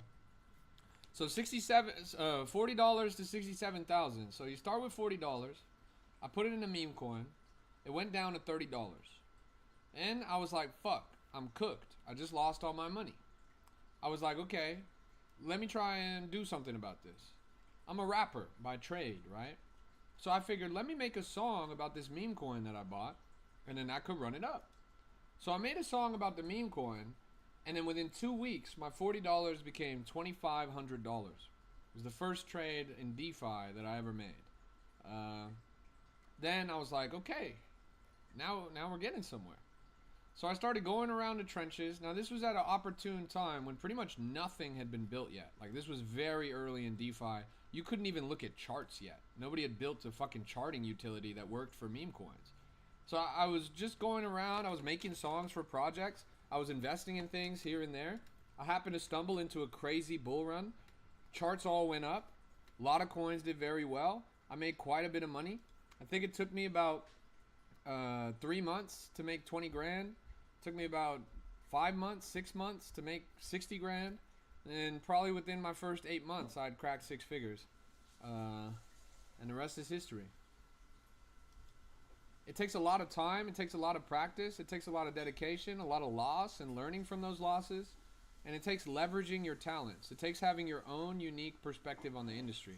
Speaker 1: So $40 to 67,000. So you start with $40. I put it in a meme coin. It went down to $30. And I was like, fuck, I'm cooked. I just lost all my money. I was like, okay, let me try and do something about this. I'm a rapper by trade, right? So I figured, let me make a song about this meme coin that I bought, and then I could run it up. So I made a song about the meme coin, and then within 2 weeks, my $40 became $2,500. It was the first trade in DeFi that I ever made. Then I was like, okay, now we're getting somewhere. So I started going around the trenches. Now this was at an opportune time when pretty much nothing had been built yet. Like this was very early in DeFi. You couldn't even look at charts yet. Nobody had built a fucking charting utility that worked for meme coins. So I was just going around. I was making songs for projects. I was investing in things here and there. I happened to stumble into a crazy bull run. Charts all went up. A lot of coins did very well. I made quite a bit of money. I think it took me about 3 months to make 20 grand. It took me about 5 months, 6 months to make 60 grand. And probably within my first 8 months, I'd cracked 6 figures. And the rest is history. It takes a lot of time. It takes a lot of practice. It takes a lot of dedication, a lot of loss and learning from those losses. And it takes leveraging your talents. It takes having your own unique perspective on the industry.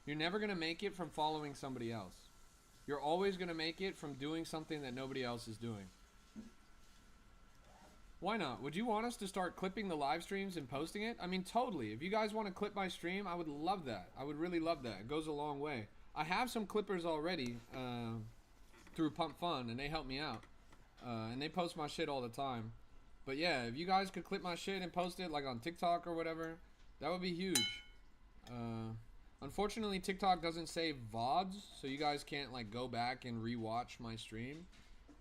Speaker 1: You're never going to make it from following somebody else. You're always going to make it from doing something that nobody else is doing. Why not? Would you want us to start clipping the live streams and posting it? I mean, totally. If you guys want to clip my stream, I would love that. I would really love that. It goes a long way. I have some clippers already through Pump Fun, and they help me out. And they post my shit all the time. But yeah, if you guys could clip my shit and post it like on TikTok or whatever, that would be huge. Unfortunately, TikTok doesn't save VODs, so you guys can't like go back and rewatch my stream.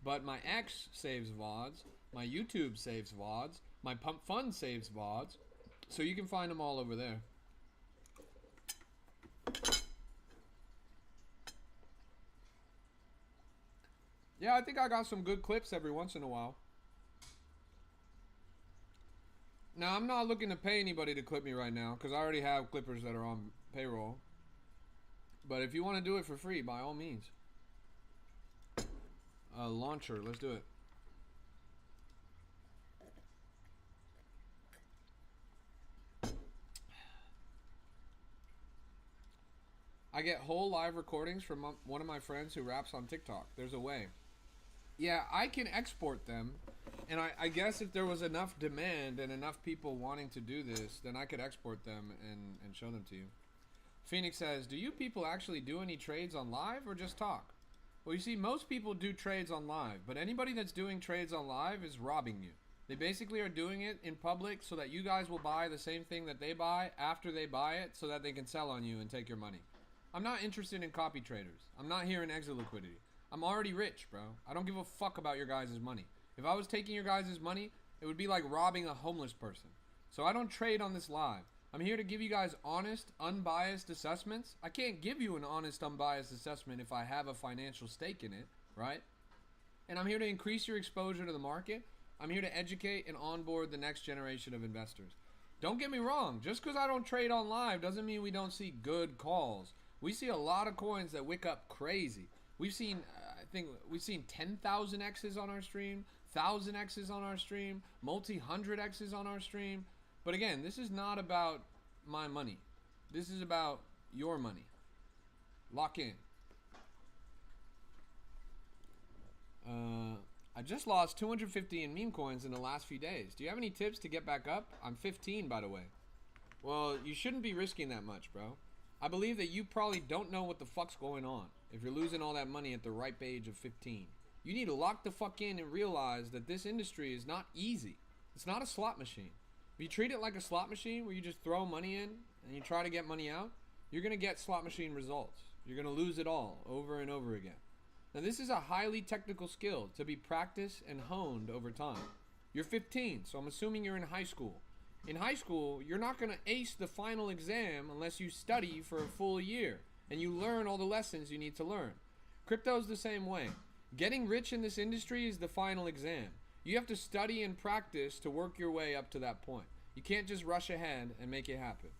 Speaker 1: But my X saves VODs, my YouTube saves VODs, my Pump Fun saves VODs, so you can find them all over there. Yeah, I think I got some good clips every once in a while. Now, I'm not looking to pay anybody to clip me right now, because I already have clippers that are on payroll. But if you want to do it for free, by all means. Launcher, let's do it. I get whole live recordings from one of my friends who raps on TikTok. There's a way. Yeah, I can export them. And I guess if there was enough demand and enough people wanting to do this, then I could export them and show them to you. Phoenix says, do you people actually do any trades on live or just talk? Well, you see, most people do trades on live, but anybody that's doing trades on live is robbing you. They basically are doing it in public so that you guys will buy the same thing that they buy after they buy it so that they can sell on you and take your money. I'm not interested in copy traders. I'm not here in exit liquidity. I'm already rich, bro. I don't give a fuck about your guys' money. If I was taking your guys' money, it would be like robbing a homeless person. So I don't trade on this live. I'm here to give you guys honest, unbiased assessments. I can't give you an honest, unbiased assessment if I have a financial stake in it, right? And I'm here to increase your exposure to the market. I'm here to educate and onboard the next generation of investors. Don't get me wrong. Just because I don't trade on live doesn't mean we don't see good calls. We see a lot of coins that wick up crazy. We've seen, I think we've seen 10,000 X's on our stream, 1,000 X's on our stream, multi-hundred X's on our stream. But again, this is not about my money. This is about your money. Lock in. I just lost 250 in meme coins in the last few days. Do you have any tips to get back up? I'm 15, by the way. Well, you shouldn't be risking that much, bro. I believe that you probably don't know what the fuck's going on if you're losing all that money at the ripe age of 15. You need to lock the fuck in and realize that this industry is not easy. It's not a slot machine. If you treat it like a slot machine where you just throw money in and you try to get money out, you're going to get slot machine results. You're going to lose it all over and over again. Now, this is a highly technical skill to be practiced and honed over time. You're 15, so I'm assuming you're in high school. In high school, you're not going to ace the final exam unless you study for a full year and you learn all the lessons you need to learn. Crypto's the same way. Getting rich in this industry is the final exam. You have to study and practice to work your way up to that point. You can't just rush ahead and make it happen.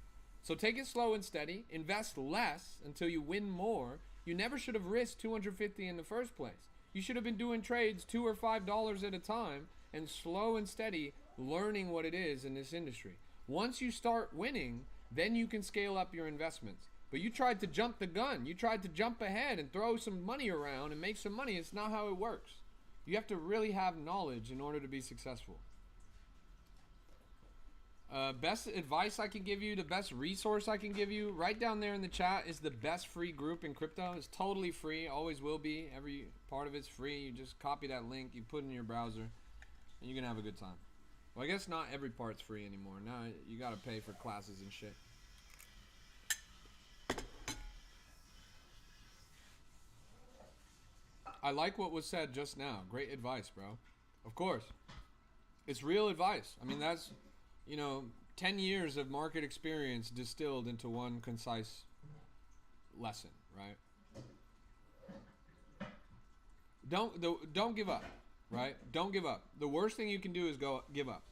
Speaker 1: So take it slow and steady. Invest less until you win more. You never should have risked 250 in the first place. You should have been doing trades $2 or $5 at a time and slow and steady learning what it is in this industry. Once you start winning, then you can scale up your investments. But you tried to jump the gun. You tried to jump ahead and throw some money around and make some money. It's not how it works. You have to really have knowledge in order to be successful. Best advice I can give you, the best resource I can give you, right down there in the chat is the best free group in crypto. It's totally free, always will be. Every part of it's free. You just copy that link, you put it in your browser, and you're going to have a good time. Well, I guess not every part's free anymore. Now you got to pay for classes and shit. I like what was said just now. Great advice, bro. Of course. It's real advice. I mean, that's, 10 years of market experience distilled into one concise lesson, right? Don't give up, right? Don't give up. The worst thing you can do is give up.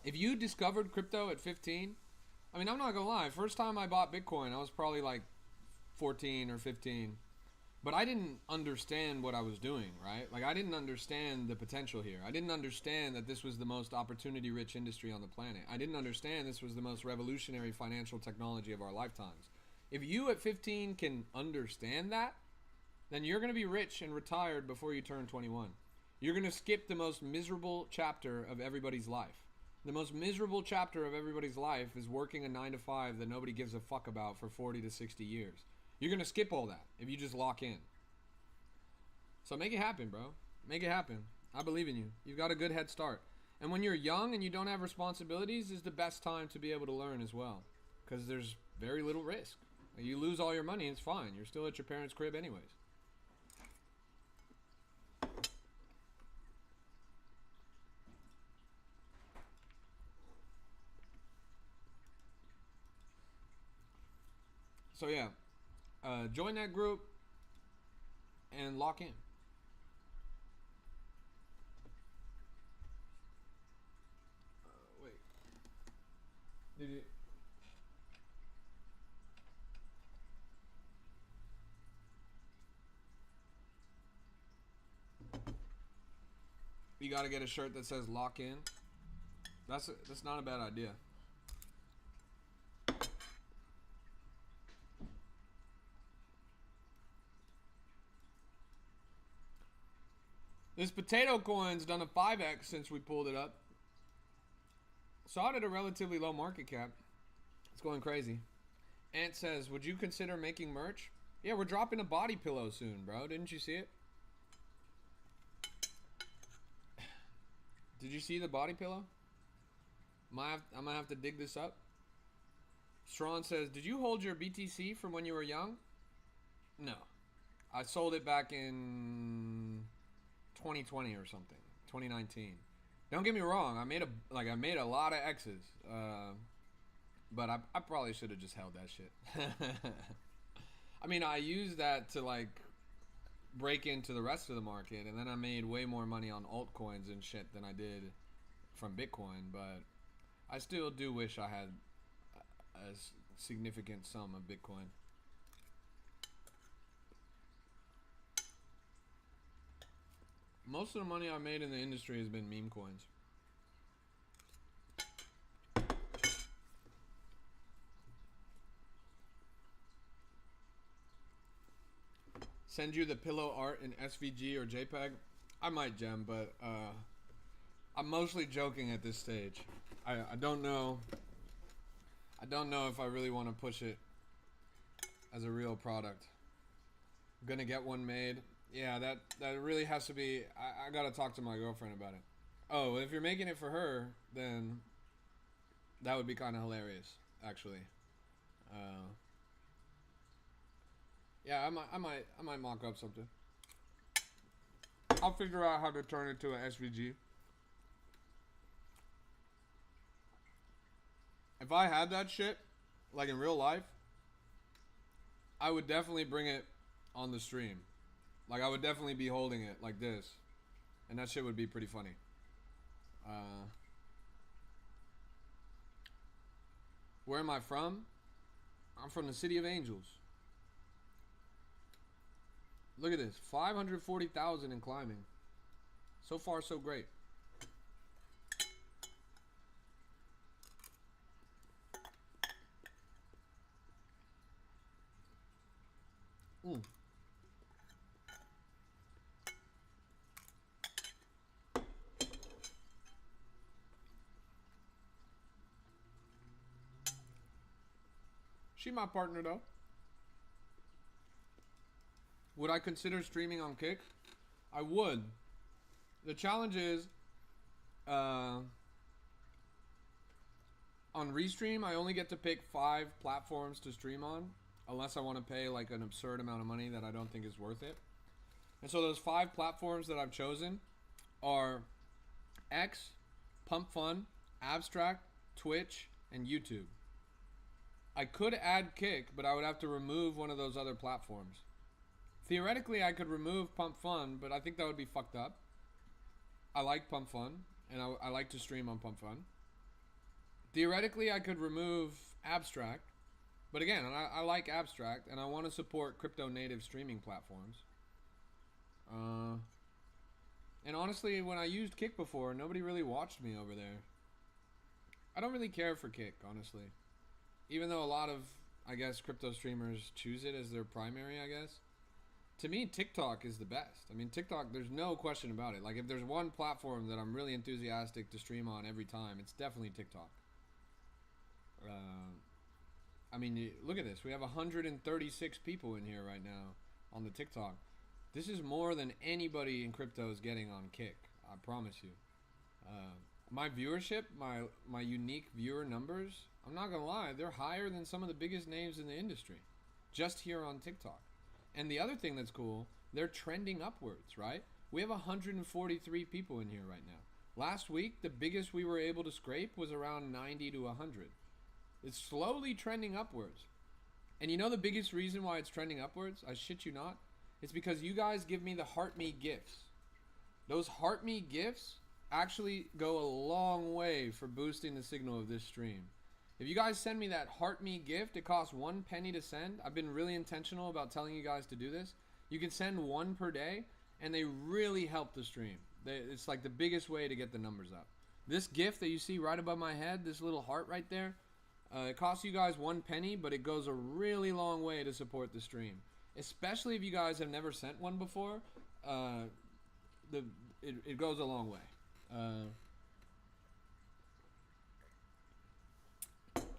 Speaker 1: If you discovered crypto at 15, I mean, I'm not gonna lie. First time I bought Bitcoin, I was probably like 14 or 15. But I didn't understand what I was doing, right? Like, I didn't understand the potential here. I didn't understand that this was the most opportunity-rich industry on the planet. I didn't understand this was the most revolutionary financial technology of our lifetimes. If you at 15 can understand that, then you're going to be rich and retired before you turn 21. You're going to skip the most miserable chapter of everybody's life. The most miserable chapter of everybody's life is working a 9-to-5 that nobody gives a fuck about for 40 to 60 years. You're going to skip all that if you just lock in. So make it happen, bro. Make it happen. I believe in you. You've got a good head start. And when you're young and you don't have responsibilities is the best time to be able to learn as well. Because there's very little risk. You lose all your money, it's fine. You're still at your parents' crib anyways. So yeah. Join that group and lock in. Wait. Did you? You gotta get a shirt that says lock in. That's not a bad idea. This potato coin's done a 5x since we pulled it up. Saw it at a relatively low market cap. It's going crazy. Ant says, would you consider making merch? Yeah, we're dropping a body pillow soon, bro. Didn't you see it? Did you see the body pillow? I'm gonna have to dig this up. Strawn says, did you hold your BTC from when you were young? No. I sold it back in 2020 or something, 2019. Don't get me wrong, I made a lot of X's, but I probably should have just held that shit. I mean, I used that to like break into the rest of the market, and then I made way more money on altcoins and shit than I did from Bitcoin. But I still do wish I had a significant sum of Bitcoin. Most of the money I made in the industry has been meme coins. Send you the pillow art in SVG or JPEG? I might, Gem, but I'm mostly joking at this stage. I don't know. I don't know if I really want to push it as a real product. I'm gonna get one made. Yeah, that really has to be. I gotta talk to my girlfriend about it. Oh, if you're making it for her, then that would be kind of hilarious, actually. Yeah, I might mock up something. I'll figure out how to turn it to an SVG. If I had that shit, like in real life, I would definitely bring it on the stream. Like, I would definitely be holding it like this. And that shit would be pretty funny. Where am I from? I'm from the City of Angels. Look at this. 540,000 in climbing. So far, so great. She my partner though. Would I consider streaming on Kick? I would. The challenge is, on Restream, I only get to pick 5 platforms to stream on, unless I want to pay like an absurd amount of money that I don't think is worth it. And so those 5 platforms that I've chosen are X, Pump Fun, Abstract, Twitch, and YouTube. I could add Kick, but I would have to remove one of those other platforms. Theoretically, I could remove Pump Fun, but I think that would be fucked up. I like Pump Fun, and I like to stream on Pump Fun. Theoretically, I could remove Abstract, but again, I like Abstract, and I want to support crypto-native streaming platforms. And honestly, when I used Kick before, nobody really watched me over there. I don't really care for Kick, honestly. Even though a lot of, I guess, crypto streamers choose it as their primary, I guess. To me, TikTok is the best. I mean, TikTok, there's no question about it. Like, if there's one platform that I'm really enthusiastic to stream on every time, it's definitely TikTok. I mean, look at this. We have 136 people in here right now on the TikTok. This is more than anybody in crypto is getting on Kick. I promise you. My viewership, my unique viewer numbers, I'm not going to lie, they're higher than some of the biggest names in the industry. Just here on TikTok. And the other thing that's cool, they're trending upwards, right? We have 143 people in here right now. Last week, the biggest we were able to scrape was around 90 to 100. It's slowly trending upwards. And you know the biggest reason why it's trending upwards? I shit you not. It's because you guys give me the Heart Me gifts. Those Heart Me gifts actually go a long way for boosting the signal of this stream. If you guys send me that Heart Me gift, it costs 1 penny to send. I've been really intentional about telling you guys to do this. You can send 1 per day, and they really help the stream. It's like the biggest way to get the numbers up. This gift that you see right above my head, this little heart right there, it costs you guys 1 penny, but it goes a really long way to support the stream. Especially if you guys have never sent one before, it goes a long way.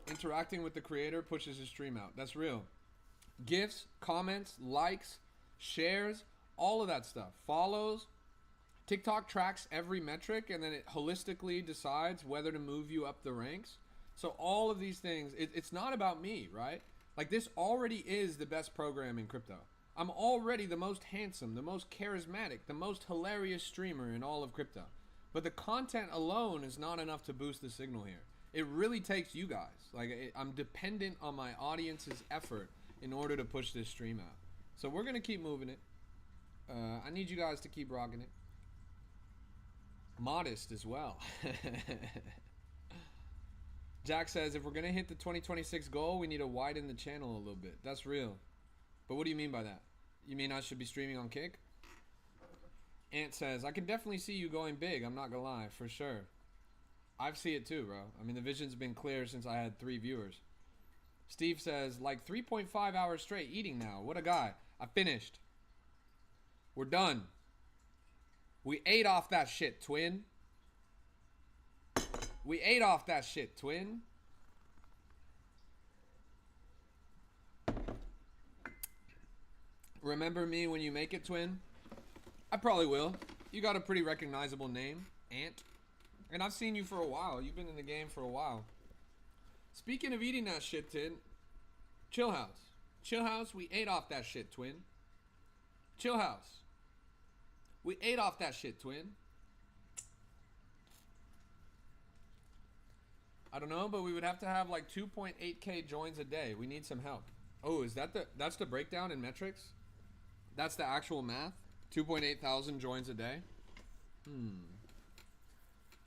Speaker 1: Interacting with the creator pushes his stream out. That's real. Gifts, comments, likes, shares, all of that stuff. Follows. TikTok tracks every metric, and then it holistically decides whether to move you up the ranks. So all of these things, it's not about me, right? Like, this already is the best program in crypto. I'm already the most handsome, the most charismatic, the most hilarious streamer in all of crypto. But the content alone is not enough to boost the signal here. It really takes you guys. Like, I'm dependent on my audience's effort in order to push this stream out. So we're going to keep moving it. I need you guys to keep rocking it. Modest as well. Jack says, if we're going to hit the 2026 goal, we need to widen the channel a little bit. That's real. But what do you mean by that? You mean I should be streaming on Kick? Ant says, I can definitely see you going big. I'm not going to lie, for sure. I see it too, bro. I mean, the vision's been clear since I had 3 viewers. Steve says, like 3.5 hours straight eating now. What a guy. I finished. We're done. We ate off that shit, twin. We ate off that shit, twin. Remember me when you make it, twin? I probably will. You got a pretty recognizable name, Ant. And I've seen you for a while. You've been in the game for a while. Speaking of eating that shit, twin. Chill House. Chill House, we ate off that shit, twin. Chill House. We ate off that shit, twin. I don't know, but we would have to have like 2.8k joins a day. We need some help. Oh, is that that's the breakdown in metrics? That's the actual math? 2.8 thousand joins a day?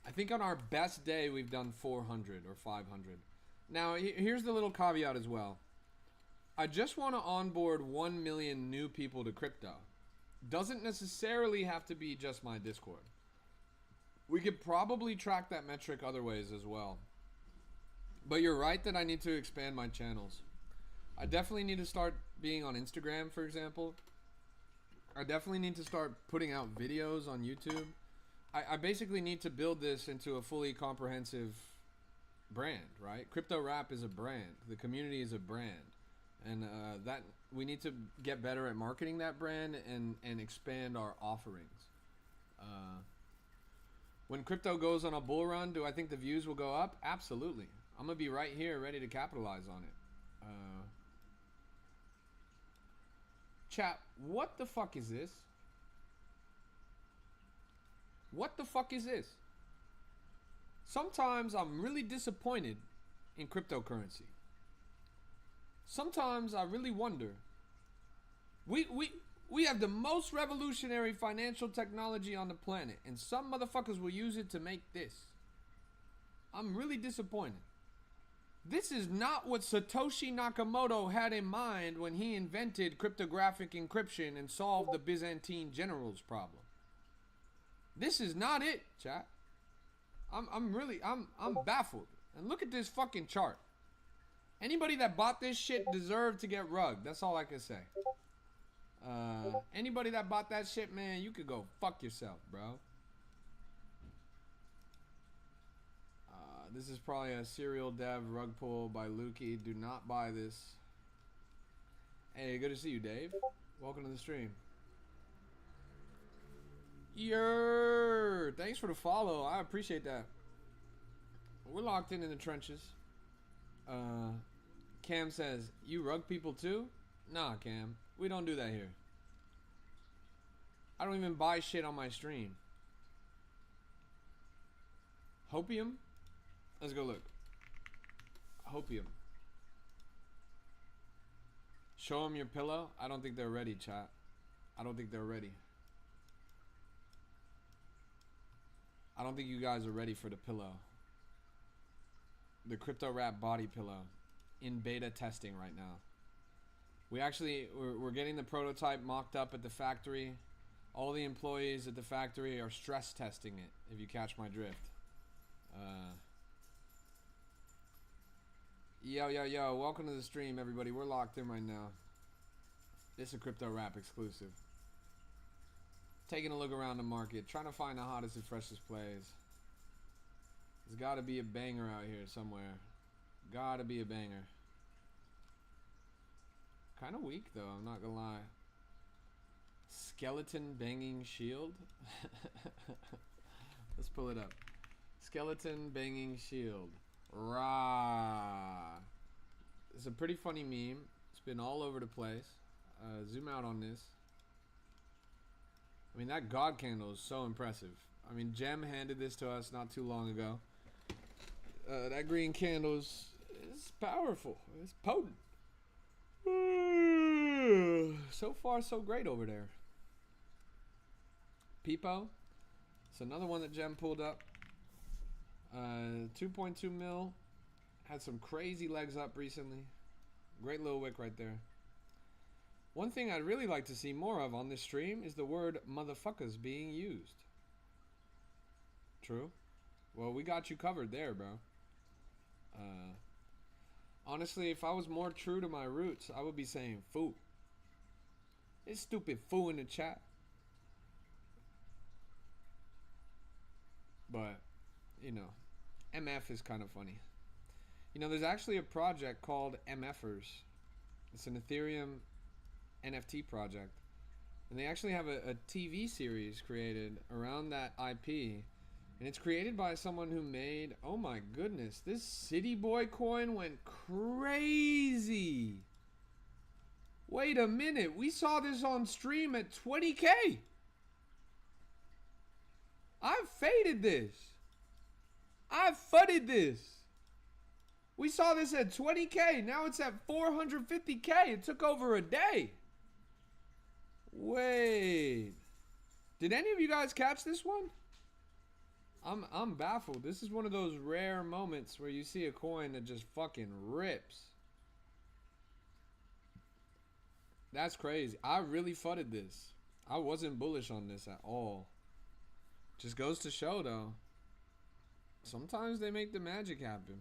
Speaker 1: I think on our best day, we've done 400 or 500. Now, here's the little caveat as well. I just want to onboard 1 million new people to crypto. Doesn't necessarily have to be just my Discord. We could probably track that metric other ways as well. But you're right that I need to expand my channels. I definitely need to start being on Instagram, for example. I definitely need to start putting out videos on YouTube. I basically need to build this into a fully comprehensive brand, right? Crypto Rap is a brand. The community is a brand. And that we need to get better at marketing that brand and expand our offerings. When crypto goes on a bull run, do I think the views will go up? Absolutely. I'm going to be right here ready to capitalize on it. Chat, what the fuck is this? What the fuck is this? Sometimes I'm really disappointed in cryptocurrency. Sometimes I really wonder. We have the most revolutionary financial technology on the planet, and some motherfuckers will use it to make this. I'm really disappointed. This is not what Satoshi Nakamoto had in mind when he invented cryptographic encryption and solved the Byzantine generals problem. This is not it, chat. I'm baffled. And look at this fucking chart. Anybody that bought this shit deserved to get rugged. That's all I can say. Anybody that bought that shit, man, you could go fuck yourself, bro. This is probably a serial dev rug pull by Lukey. Do not buy this. Hey, good to see you, Dave. Welcome to the stream. Thanks for the follow. I appreciate that. We're locked in the trenches. Cam says, you rug people too? Nah, Cam. We don't do that here. I don't even buy shit on my stream. Hopium? Let's go look. Hopium. Show them your pillow. I don't think they're ready, chat. I don't think they're ready. I don't think you guys are ready for the pillow. The crypto wrap body pillow. In beta testing right now. We're getting the prototype mocked up at the factory. All the employees at the factory are stress testing it, if you catch my drift. Yo, welcome to the stream, everybody. We're locked in right now. This is a crypto wrap exclusive. Taking a look around the market, trying to find the hottest and freshest plays. There's gotta be a banger out here somewhere. Gotta be a banger. Kind of weak though, I'm not gonna lie. Skeleton banging shield. Let's pull it up. Skeleton banging shield. Rah. It's a pretty funny meme. It's been all over the place. Zoom out on this. I mean, that God candle is so impressive. I mean, Jem handed this to us not too long ago. That green candle is powerful. It's potent. So far, so great over there. Peepo. It's another one that Jem pulled up. 2.2 mil. Had some crazy legs up recently. Great little wick right there. One thing I'd really like to see more of on this stream is the word motherfuckers being used. True. Well, we got you covered there, bro. Honestly, if I was more true to my roots, I would be saying foo. It's stupid foo in the chat. But, you know, MF is kind of funny. You know, there's actually a project called MFers. It's an Ethereum NFT project. And they actually have a TV series created around that IP. And it's created by someone who made, oh my goodness, this City Boy coin went crazy. Wait a minute, we saw this on stream at 20K. I faded this. I fudded this. We saw this at 20K, now it's at 450K. It took over a day. Wait. Did any of you guys catch this one? I'm baffled. This is one of those rare moments where you see a coin that just fucking rips. That's crazy. I really fudded this. I wasn't bullish on this at all. Just goes to show though. Sometimes they make the magic happen.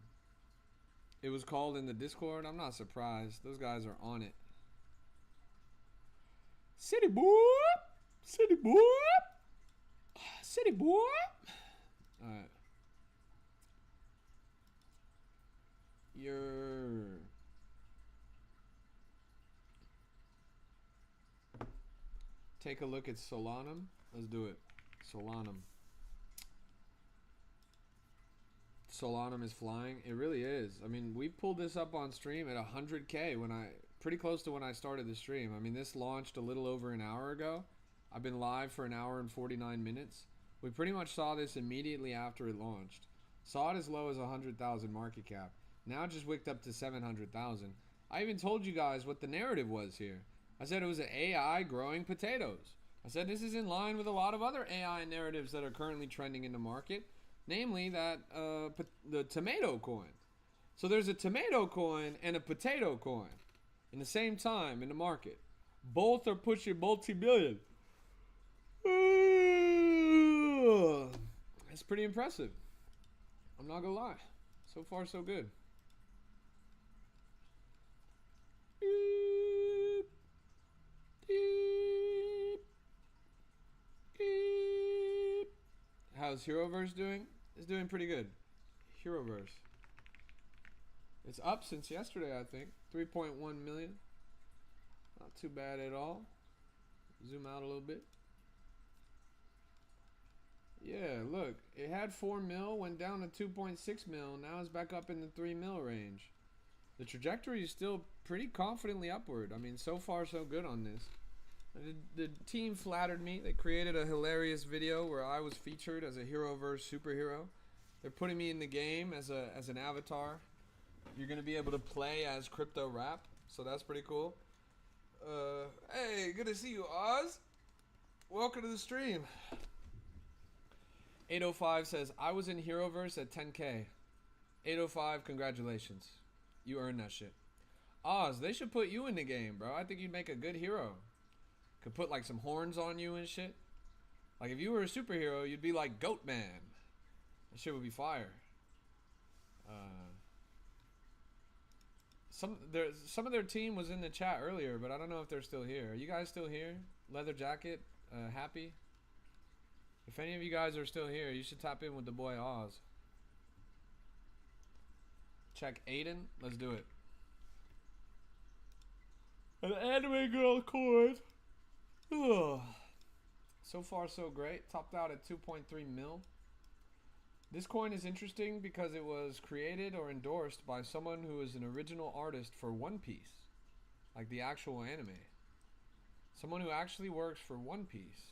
Speaker 1: It was called in the Discord. I'm not surprised. Those guys are on it. City boy. City boy. City boy. Alright. take a look at Solanum. Let's do it. Solanum. Solanum is flying. It really is. I mean, we pulled this up on stream at 100K when pretty close to when I started the stream. I mean, this launched a little over an hour ago. I've been live for an hour and 49 minutes. We pretty much saw this immediately after it launched. Saw it as low as 100,000 market cap. Now it just wicked up to 700,000. I even told you guys what the narrative was here. I said it was an AI growing potatoes. I said this is in line with a lot of other AI narratives that are currently trending in the market. Namely that the tomato coin. So there's a tomato coin and a potato coin in the same time in the market. Both are pushing multi-billion. It's pretty impressive. I'm not gonna lie. So far, so good. How's Heroverse doing? It's doing pretty good. Heroverse. It's up since yesterday, I think. 3.1 million. Not too bad at all. Zoom out a little bit. Yeah, look. It had 4 mil, went down to 2.6 mil. Now it's back up in the 3 mil range. The trajectory is still pretty confidently upward. I mean, so far so good on this. The team flattered me. They created a hilarious video where I was featured as a Heroverse superhero. They're putting me in the game as an avatar. You're gonna be able to play as Crypto Rap, so that's pretty cool. Hey, good to see you, Oz. Welcome to the stream. 805 says I was in Heroverse at 10K. 805, congratulations. You earned that shit. Oz, they should put you in the game, bro. I think you'd make a good hero. Could put like some horns on you and shit. Like if you were a superhero, you'd be like Goat Man. That shit would be fire. Some of their team was in the chat earlier, but I don't know if they're still here. Are you guys still here? Leather Jacket, Happy? If any of you guys are still here, you should tap in with the boy Oz. Check Aiden. Let's do it. An anime girl chord. Ugh. So far so great. Topped out at 2.3 mil. This coin is interesting because it was created or endorsed by someone who is an original artist for One Piece. Like the actual anime. Someone who actually works for One Piece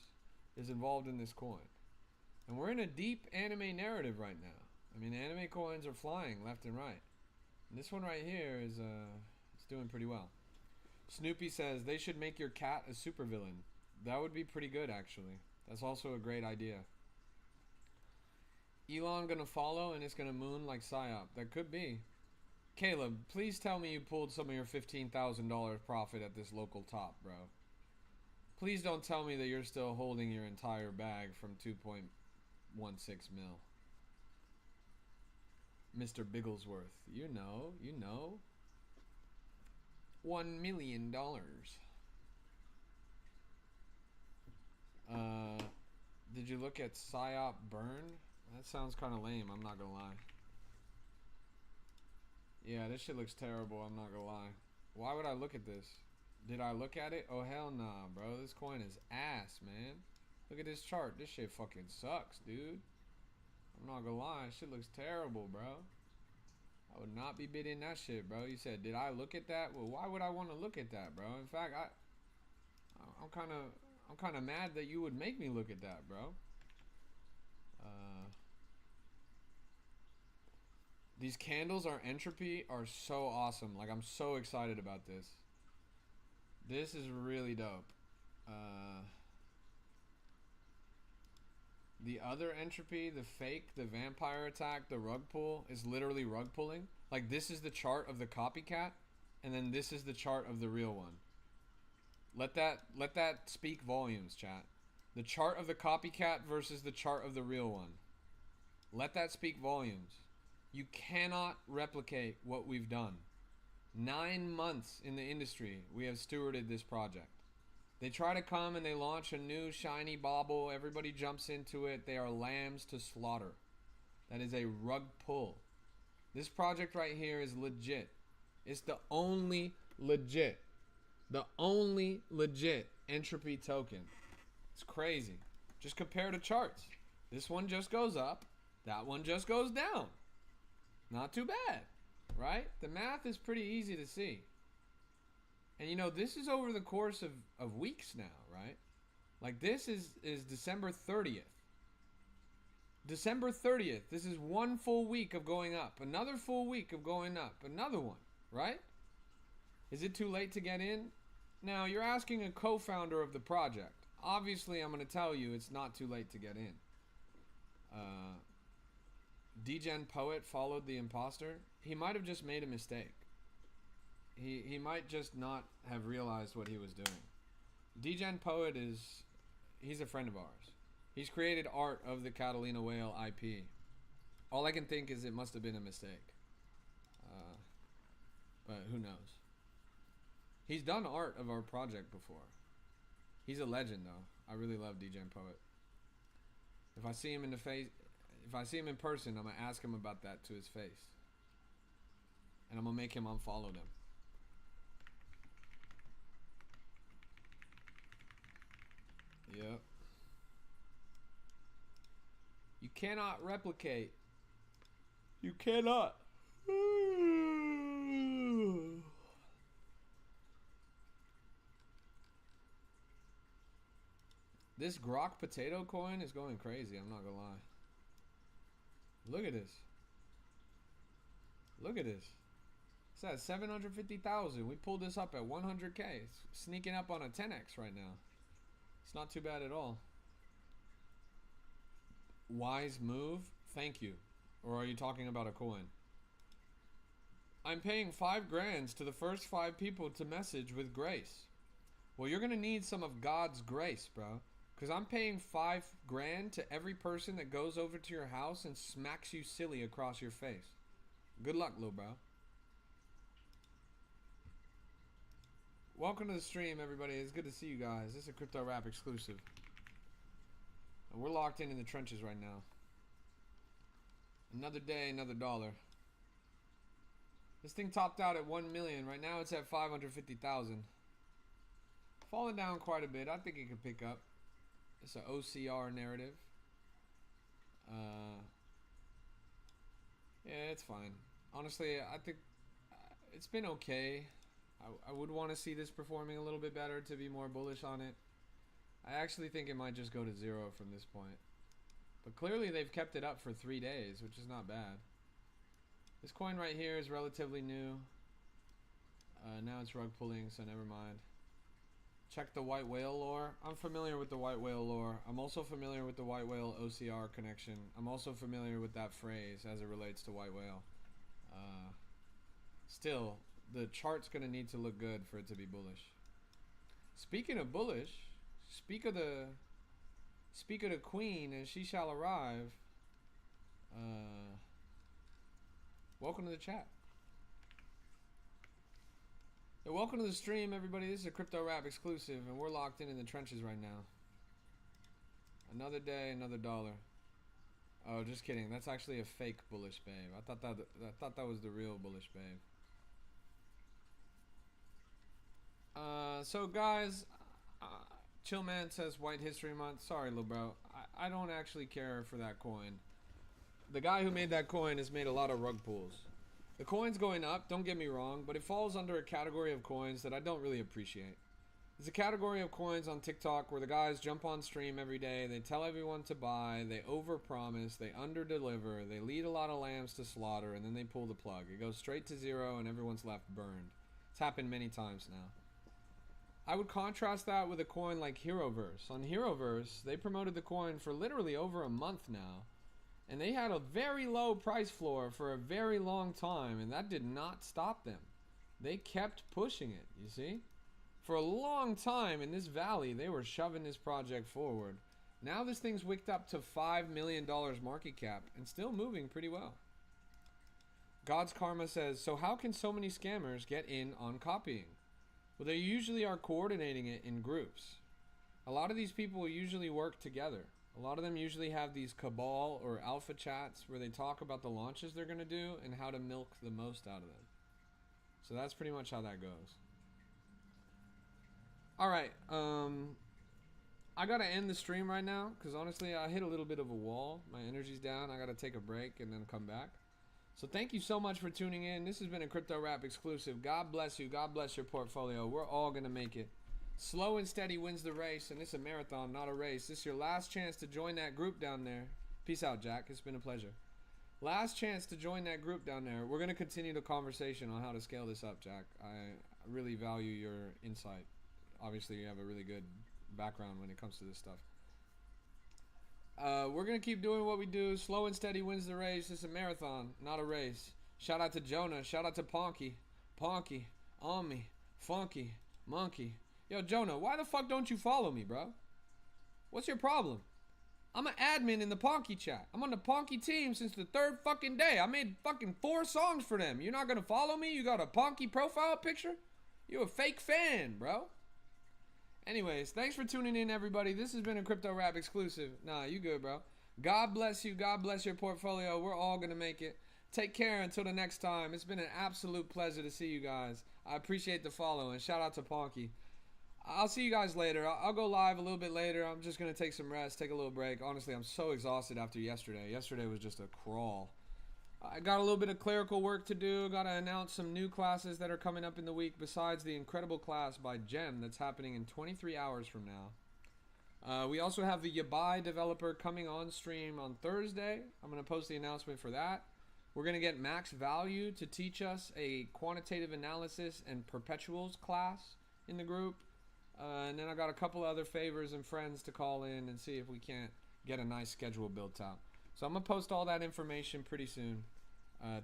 Speaker 1: is involved in this coin. And we're in a deep anime narrative right now. I mean, anime coins are flying left and right. And this one right here is it's doing pretty well. Snoopy says they should make your cat a supervillain. That would be pretty good, actually. That's also a great idea. Elon gonna follow and it's gonna moon like PSYOP. That could be. Caleb, please tell me you pulled some of your $15,000 profit at this local top, bro. Please don't tell me that you're still holding your entire bag from 2.16 mil. Mr. Bigglesworth, you know. $1 million. Did you look at PSYOP Burn? That sounds kind of lame, I'm not gonna lie. Yeah, this shit looks terrible, I'm not gonna lie. Why would I look at this? Did I look at it? Oh, hell nah, bro. This coin is ass, man. Look at this chart. This shit fucking sucks, dude. I'm not gonna lie. This shit looks terrible, bro. I would not be bidding that shit, bro. You said, did I look at that? Well, why would I want to look at that, bro? In fact, I'm kind of mad that you would make me look at that, bro. These candles are entropy are so awesome. Like, I'm so excited about this. This is really dope. The other entropy, the fake, the vampire attack, the rug pull is literally rug pulling. Like, this is the chart of the copycat, and then this is the chart of the real one. Let that speak volumes, chat. The chart of the copycat versus the chart of the real one. Let that speak volumes. You cannot replicate what we've done. 9 months in the industry, we have stewarded this project. They try to come and they launch a new shiny bauble. Everybody jumps into it. They are lambs to slaughter. That is a rug pull. This project right here is legit. It's the only legit entropy token. It's crazy. Just compare the charts. This one just goes up. That one just goes down. Not too bad, right? The math is pretty easy to see. And you know, this is over the course of weeks now, right? Like this is December 30th. December 30th. This is one full week of going up. Another full week of going up. Another one, right? Is it too late to get in? Now, you're asking a co-founder of the project. Obviously, I'm going to tell you it's not too late to get in. Degen Poet followed the imposter. He might have just made a mistake. He might just not have realized what he was doing. Degen Poet he's a friend of ours. He's created art of the Catalina Whale IP. All I can think is it must have been a mistake. But who knows? He's done art of our project before. He's a legend though. I really love Degen Poet. If I see him in person, I'm gonna ask him about that to his face. And I'm gonna make him unfollow them. Yep. You cannot replicate. You cannot. This grok potato coin is going crazy, I'm not gonna lie. Look at this. Look at this. It's at 750,000. We pulled this up at 100K. It's sneaking up on a 10x right now. It's not too bad at all. Wise move? Thank you. Or are you talking about a coin? I'm paying 5 grand to the first 5 people to message with grace. Well, you're gonna need some of God's grace, bro. Because I'm paying 5 grand to every person that goes over to your house and smacks you silly across your face. Good luck, little bro. Welcome to the stream, everybody. It's good to see you guys. This is a Crypto Rap exclusive. And we're locked in the trenches right now. Another day, another dollar. This thing topped out at 1 million. Right now it's at 550,000. Falling down quite a bit. I think it could pick up. It's an OCR narrative. Yeah, it's fine. Honestly, I think it's been okay. I would want to see this performing a little bit better to be more bullish on it. I actually think it might just go to 0 from this point. But clearly they've kept it up for 3 days, which is not bad. This coin right here is relatively new. Now it's rug pulling, so never mind. Check the white whale lore. I'm familiar with the white whale lore. I'm also familiar with the white whale OCR connection. I'm also familiar with that phrase as it relates to white whale. Still, the chart's going to need to look good for it to be bullish. Speaking of bullish, speak of the queen and she shall arrive. Welcome to the chat. Yeah, welcome to the stream, everybody. This is a Crypto Rap exclusive, and we're locked in the trenches right now. Another day, another dollar. Oh, just kidding. That's actually a fake bullish babe. I thought that was the real bullish babe. So guys, Chillman says White History Month. Sorry, little bro. I don't actually care for that coin. The guy who made that coin has made a lot of rug pulls. The coin's going up, don't get me wrong, but it falls under a category of coins that I don't really appreciate. It's a category of coins on TikTok where the guys jump on stream every day, they tell everyone to buy, they overpromise, they underdeliver, they lead a lot of lambs to slaughter, and then they pull the plug. It goes straight to 0 and everyone's left burned. It's happened many times now. I would contrast that with a coin like Heroverse. On Heroverse, they promoted the coin for literally over a month now. And they had a very low price floor for a very long time, and that did not stop them. They kept pushing it, you see? For a long time in this valley, they were shoving this project forward. Now this thing's wicked up to $5 million market cap and still moving pretty well. God's Karma says, so how can so many scammers get in on copying? Well, they usually are coordinating it in groups. A lot of these people usually work together. A lot of them usually have these cabal or alpha chats where they talk about the launches they're going to do and how to milk the most out of them. So that's pretty much how that goes. All right. I gotta end the stream right now because honestly, I hit a little bit of a wall. My energy's down. I gotta take a break and then come back. So thank you so much for tuning in. This has been a Crypto Rap exclusive. God bless you. God bless your portfolio. We're all gonna make it. Slow and steady wins the race, and it's a marathon, not a race. This is your last chance to join that group down there. Peace out, Jack. It's been a pleasure. Last chance to join that group down there. We're gonna continue the conversation on how to scale this up, Jack. I really value your insight. Obviously, you have a really good background when it comes to this stuff. We're gonna keep doing what we do. Slow and steady wins the race. It's a marathon, not a race. Shout out to Jonah. Shout out to Ponky, Omni, Funky, Monkey. Yo, Jonah, why the fuck don't you follow me, bro? What's your problem? I'm an admin in the Ponky chat. I'm on the Ponky team since the 3rd fucking day. I made fucking 4 songs for them. You're not gonna follow me? You got a Ponky profile picture? You a fake fan, bro. Anyways, thanks for tuning in, everybody. This has been a Crypto Rap exclusive. Nah, you good, bro. God bless you. God bless your portfolio. We're all going to make it. Take care until the next time. It's been an absolute pleasure to see you guys. I appreciate the follow, and shout out to Ponky. I'll see you guys later. I'll go live a little bit later. I'm just going to take some rest, take a little break. Honestly, I'm so exhausted after yesterday. Yesterday was just a crawl. I got a little bit of clerical work to do. Got to announce some new classes that are coming up in the week besides the incredible class by Gem that's happening in 23 hours from now. We also have the Yabai developer coming on stream on Thursday. I'm going to post the announcement for that. We're going to get Max Value to teach us a quantitative analysis and perpetuals class in the group. And then I got a couple other favors and friends to call in and see if we can't get a nice schedule built out. So I'm going to post all that information pretty soon.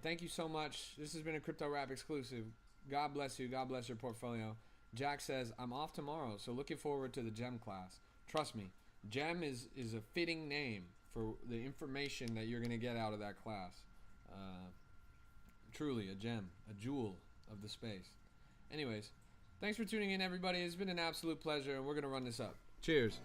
Speaker 1: Thank you so much. This has been a Crypto Rap exclusive. God bless you. God bless your portfolio. Jack says, I'm off tomorrow, so looking forward to the Gem class. Trust me, Gem is a fitting name for the information that you're going to get out of that class. Truly a gem, a jewel of the space. Anyways, thanks for tuning in, everybody. It's been an absolute pleasure, and we're going to run this up. Cheers.